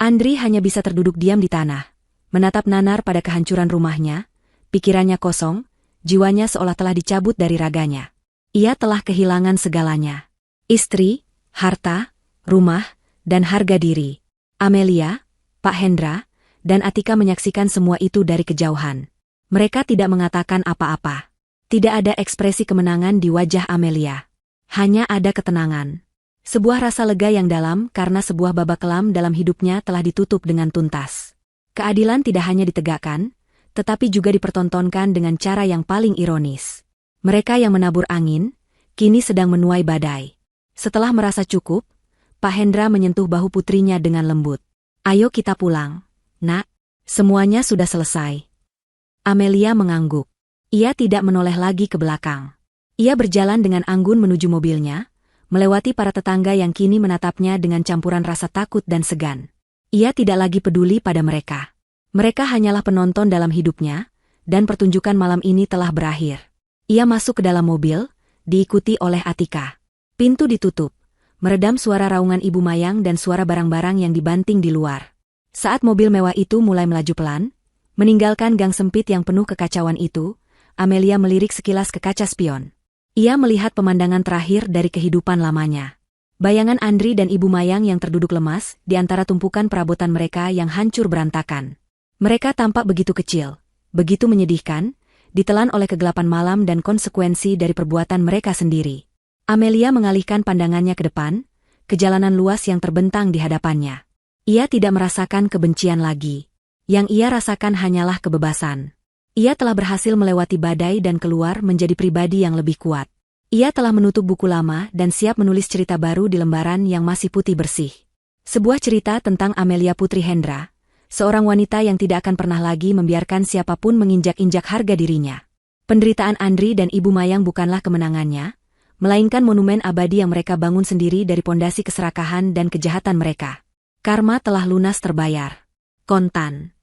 Andri hanya bisa terduduk diam di tanah, menatap nanar pada kehancuran rumahnya, pikirannya kosong, jiwanya seolah telah dicabut dari raganya. Ia telah kehilangan segalanya. Istri, harta, rumah, dan harga diri. Amelia, Pak Hendra, dan Atika menyaksikan semua itu dari kejauhan. Mereka tidak mengatakan apa-apa. Tidak ada ekspresi kemenangan di wajah Amelia. Hanya ada ketenangan. Sebuah rasa lega yang dalam karena sebuah babak kelam dalam hidupnya telah ditutup dengan tuntas. Keadilan tidak hanya ditegakkan, tetapi juga dipertontonkan dengan cara yang paling ironis. Mereka yang menabur angin, kini sedang menuai badai. Setelah merasa cukup, Pak Hendra menyentuh bahu putrinya dengan lembut. Ayo kita pulang, nak. Semuanya sudah selesai. Amelia mengangguk. Ia tidak menoleh lagi ke belakang. Ia berjalan dengan anggun menuju mobilnya, melewati para tetangga yang kini menatapnya dengan campuran rasa takut dan segan. Ia tidak lagi peduli pada mereka. Mereka hanyalah penonton dalam hidupnya, dan pertunjukan malam ini telah berakhir. Ia masuk ke dalam mobil, diikuti oleh Atika. Pintu ditutup, meredam suara raungan Ibu Mayang dan suara barang-barang yang dibanting di luar. Saat mobil mewah itu mulai melaju pelan, meninggalkan gang sempit yang penuh kekacauan itu, Amelia melirik sekilas ke kaca spion. Ia melihat pemandangan terakhir dari kehidupan lamanya. Bayangan Andri dan Ibu Mayang yang terduduk lemas di antara tumpukan perabotan mereka yang hancur berantakan. Mereka tampak begitu kecil, begitu menyedihkan, ditelan oleh kegelapan malam dan konsekuensi dari perbuatan mereka sendiri. Amelia mengalihkan pandangannya ke depan, ke jalanan luas yang terbentang di hadapannya. Ia tidak merasakan kebencian lagi. Yang ia rasakan hanyalah kebebasan. Ia telah berhasil melewati badai dan keluar menjadi pribadi yang lebih kuat. Ia telah menutup buku lama dan siap menulis cerita baru di lembaran yang masih putih bersih. Sebuah cerita tentang Amelia Putri Hendra, seorang wanita yang tidak akan pernah lagi membiarkan siapapun menginjak-injak harga dirinya. Penderitaan Andri dan Ibu Mayang bukanlah kemenangannya, melainkan monumen abadi yang mereka bangun sendiri dari pondasi keserakahan dan kejahatan mereka. Karma telah lunas terbayar. Kontan.